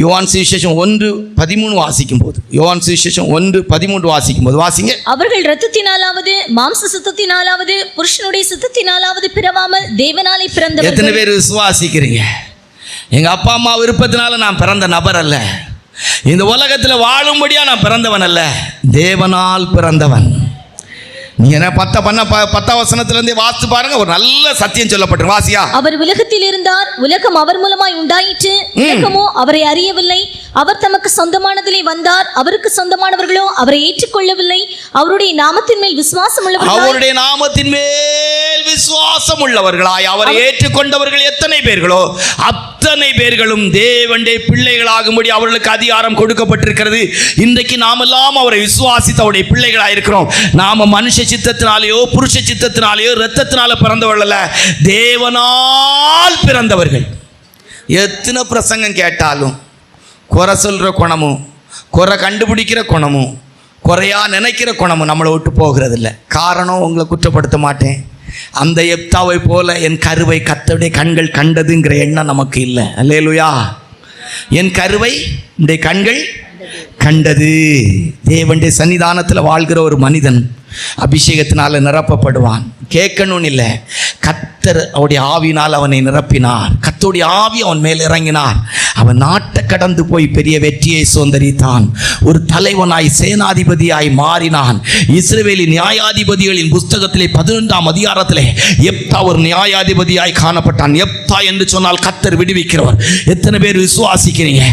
யோவான் சுவிசேஷம் 1:13 வாசிக்கும்போது, யோவான் சுவிசேஷம் 1:13 வாசிக்கும்போது வாசிங்க. அவர்கள் இரத்தத்தினாலாவது மாம்ச சித்தத்தினாலாவது புருஷனுடைய சித்தத்தினாலாவது பிறவாமல் தேவனாலே பிறந்தவர்கள். எத்தனை பேர் விசுவாசிக்கிறீங்க? எங்க அப்பா அம்மா விருப்பத்தினால நான் பிறந்த நபர் அல்ல, இந்த உலகத்தில் வாழும்படியா நான் பிறந்தவன் அல்ல, தேவனால் பிறந்தவன். நீ என்ன 10 வசனத்திலிருந்தே வாசித்து பாருங்க, ஒரு நல்ல சத்தியம் சொல்லப்பட்டு வாசியா. அவர் உலகத்தில் இருந்தார், உலகம் அவர் மூலமாய் உண்டாயிற்று, உலகமோ அவரை அறியவில்லை. அவர் தமக்கு சொந்தமானதிலே வந்தார், அவருக்கு சொந்தமானவர்களோ அவரை ஏற்றுக்கொள்ளவில்லை. அவருடைய நாமத்தின் மேல் விசுவாசம் உள்ளவர்களாய் அவரை ஏற்றுக்கொண்டவர்கள் எத்தனை பேர்களோ அத்தனை பேர்களும் தேவனுடைய பிள்ளைகளாகும்படி அவர்களுக்கு அதிகாரம் கொடுக்கப்பட்டிருக்கிறது. இன்றைக்கு நாமெல்லாம் அவரை விசுவாசித்து அவருடைய பிள்ளைகளாக இருக்கிறோம். நாம மனுஷ சித்தத்தினாலேயோ புருஷ சித்தத்தினாலேயோ இரத்தத்தினால பிறந்தவர்கள் அல்ல, தேவனால் பிறந்தவர்கள். எத்தனை பிரசங்கம் கேட்டாலும் குறை சொல்கிற குணமும் குறை கண்டுபிடிக்கிற குணமும் குறையா நினைக்கிற குணமும் நம்மளை விட்டு போகிறதில்ல. காரணம், உங்களை குற்றப்படுத்த மாட்டேன், அந்த யெப்தாவை போல என் கருவை கர்த்தருடைய கண்கள் கண்டதுங்கிற எண்ணம் நமக்கு இல்லை. அல்லேலூயா. என் கருவை இந்த கண்கள் கண்டது. தேவனுடைய சன்னிதானத்தில் வாழ்கிற ஒரு மனிதன் அபிஷேகத்தினால நிரப்பப்படுவான். கேட்கணும்னு இல்லை, கர்த்தர் அவருடைய ஆவினால் அவனை நிரப்பினார். கர்த்தருடைய ஆவி அவன் மேல் இறங்கினார். அவன் நாட்டை கடந்து போய் பெரிய வெற்றியை சுதந்தரித்தான். ஒரு தலைவனாய் சேனாதிபதியாய் மாறினான். இஸ்ரவேலின் நியாயாதிபதிகளின் புஸ்தகத்திலே 11ஆம் அதிகாரத்திலே எப்தா ஒரு நியாயாதிபதியாய் காணப்பட்டான். எப்தா என்று சொன்னால் கர்த்தர் விடுவிக்கிறவர். எத்தனை பேர் விசுவாசிக்கிறீங்க?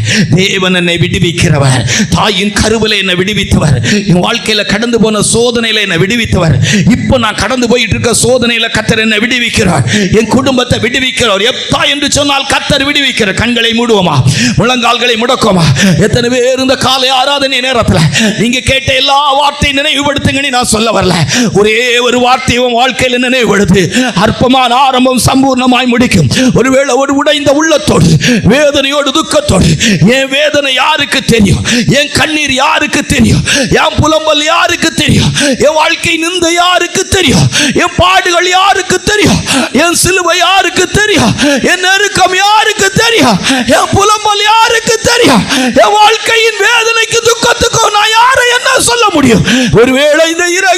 தேவன் என்னை விடுவிக்கிறவர். தாயின் கருவிலே என்னை விடுவித்தவர். என் வாழ்க்கையில் கடந்து போன சோதனையில் என்னை விடுவித்தவர். இப்போ நான் கடந்து போயிட்டு இருக்க சோதனையில் கர்த்தர் என்னை விடுவிக்கிறார். என் குடும்பத்தை விடுவிக்கிறார். எப்தா என்று சொன்னால் கர்த்தர் விடுவிக்கிறார். கண்களை மூடுவோமா, முழங்கால்களை முடக்குவோமா? எத்தனை பேர் இந்த காலை ஆராதனை நேரத்தில் நீங்க கேட்ட எல்லா வார்த்தையும் நினைவுபடுத்துங்கன்னு நான் சொல்ல வரல. ஒரே ஒரு வார்த்தையும் வாழ்க்கையில் நினைவுபடுத்து. அற்பமான ஆரம்பம் சம்பூர்ணமாய் முடிக்கும். ஒருவேளை ஒரு உடைந்த உள்ளத்தோடு, வேதனையோடு, துக்கத்தோடு, என் வேதனை யாருக்கு தெரியும்? என் கண்ணீர் யாருக்கு தெரியும்? என் புலம்பல் யாருக்கு தெரியும்? என் வாழ்க்கை நிந்த யாருக்கு தெரியும்? என் பாடுகள் யாருக்கு தெரியும்? என் சிலுவை யாருக்கு தெரியும்? என் நெருக்கம் யாருக்கு தெரியும்? என் புலம்பல் யாருக்கு தெரியும்? என் வாழ்க்கையின் வேதனைக்கு துக்கத்துக்கும் நான் யாரை என்ன சொல்ல முடியும்? ஒருவேளை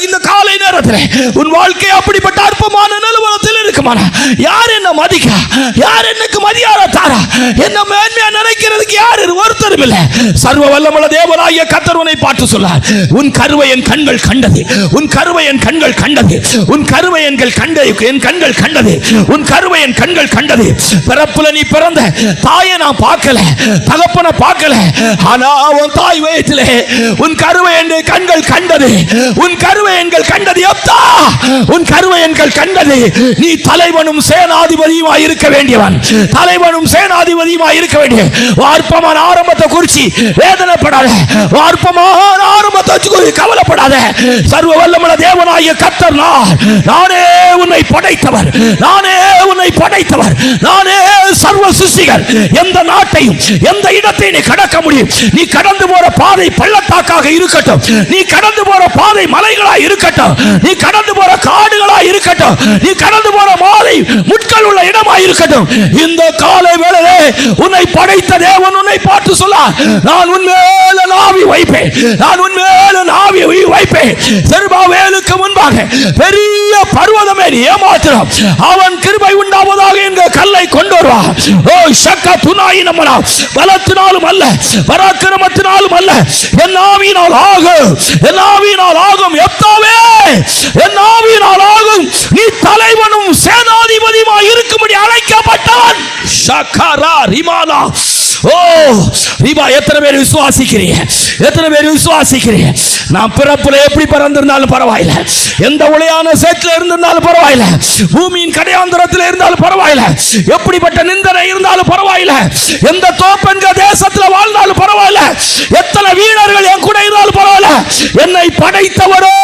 இந்த காலை நேரத்தில் உன் வாழ்க்கை அப்படிப்பட்ட அற்பமான நிலவரத்தில் இருக்குமானா, யார் என்ன மதிக்க, யார் எனக்கு மதியார தாரா, என்ன மேன்மையா நினைக்கிறதுக்கு யார் ஒருத்தரும் இல்லை. சர்வ வல்லமுள்ள தேவனாகிய கர்த்தர் உன்னை பார்த்து சொன்னார், உன் கருவை என் கண்கள் கண்டது, உன் கருவை என் கண்கள் கண்டது, உன் கருவை என் கண்கள் கண்டது, உன் கருவை என் கண்கள் கண்டது. பிறப்புல நீ பிறந்த தாயை நான் பார்க்கல, தகப்பனை பார்க்கல, ஆனா உன் தாய் வயிற்றிலே உன் கருவை என் கண்கள் கண்டது, உன் கருவை எங்கள் கண்டது. எப்தா, உன் கருவை எங்கள் கண்டது. நீ தலைவனும் சேனாதிபதியுமாய் இருக்க வேண்டியவன், தலைவனும் சேனாதிபதியுமாய் இருக்க வேண்டிய. வார்ப்பமான ஆரம்பத்தை குறிச்சி வேதனைப்படாத, வார்ப்பமான ஆரம்பத்தை குறித்து கவலைப்படாத. சர்வ வல்லமுள்ள தேவனாகிய கர்த்தர் நானே உன்னை படைத்தவர், நானே உன்னை படைத்தவர், நானே சர்வ சிருஷ்டிகர். எந்த நாட்டையும் எந்த இடத்தை நீ கடக்க முடியும். நீ கடந்து போற பாதை பள்ளத்தாக்காக இருக்கட்டும், நீ கடந்து போற பாதை மலைகளாய் இருக்கட்டும், நீ கடந்து போற காடுகளாய் இருக்கட்டும், நீ கடந்து போற பாதை முட்கள் உள்ள இடமாய் இருக்கட்டும், இந்த காலை வேளையிலே உன்னை படைத்த தேவன் உன்னை பார்த்து சொன்னார், நான் உன் மேல நாவி வைப்பேன், நான் உன் மேல நாவி வைப்பேன். செருபாபேலுக்கு முன்பாக பெரிய பர்வதமே நீ ஏமாத்திரம், அவன் கிருபை உண்டாவதாக என்ற கல்லை கொண்டு வருவார். ஓ ஷக்கா துனாயி நம்மனா, பலத்தினாலும் அல்ல, பராக்கிரமத்தினாலும் அல்ல, என் ஆவியினால் ஆகும், என் ஆவியினால் ஆகும். எப்தாவே, என் ஆவியினால் ஆகும். நீ தலைவனும் சேனாதிபதியுமாய் இருக்கும்படி அழைக்கப்பட்டவன். ஷக்கரா ரிமானா. ஓ ரிபா, எத்தனை பேர் விசுவாசிக்கிறீங்க? எத்தனை பேர் விசுவாசிக்கிறீங்க? நான் பிறப்புல எப்படி பிறந்திருந்தாலும் பரவாயில்ல, எந்த உளையான சேற்றில் இருந்திருந்தாலும் பரவாயில்ல, பூமியின் கடையாந்திரத்தில் இருந்தாலும் பரவாயில்ல, எப்படிப்பட்ட நிந்தனை இருந்தாலும் பரவாயில்ல, எந்த தோப்பென்க தேசத்தில் வாழ்ந்தாலும் பரவாயில்ல, எத்தனை வீரர்கள் என் கூட இருந்தாலும் பரவாயில்ல, என்னை படைத்தவரோ,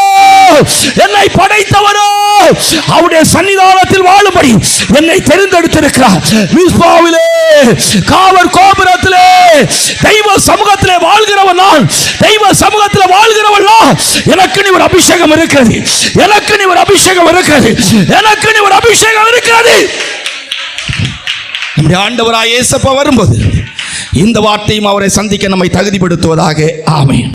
என்னை படைத்தவரோ அவருடைய சன்னிதானத்தில் வாழும்படி என்னை தெரிந்தெடுத்திருக்கிறார். மிஸ்பாவிலே, காவல் கோபுரத்திலே, தெய்வ சமூகத்திலே வாழ்கிறவன் நான், தெய்வ சமூகத்திலே வாழ்கிறவன் நான். எனக்கு நீ ஒரு அபிஷேகம் இருக்கிறது, எனக்கு நீ ஒரு அபிஷேகம் இருக்கிறது, எனக்கு நீ ஒரு அபிஷேகம் இருக்கிறது. நம்முடைய ஆண்டவராய் இயேசு வரும்போது இந்த வார்த்தையும் அவரை சந்திக்க நம்மை தகுதிப்படுத்துவதாக. ஆமென்.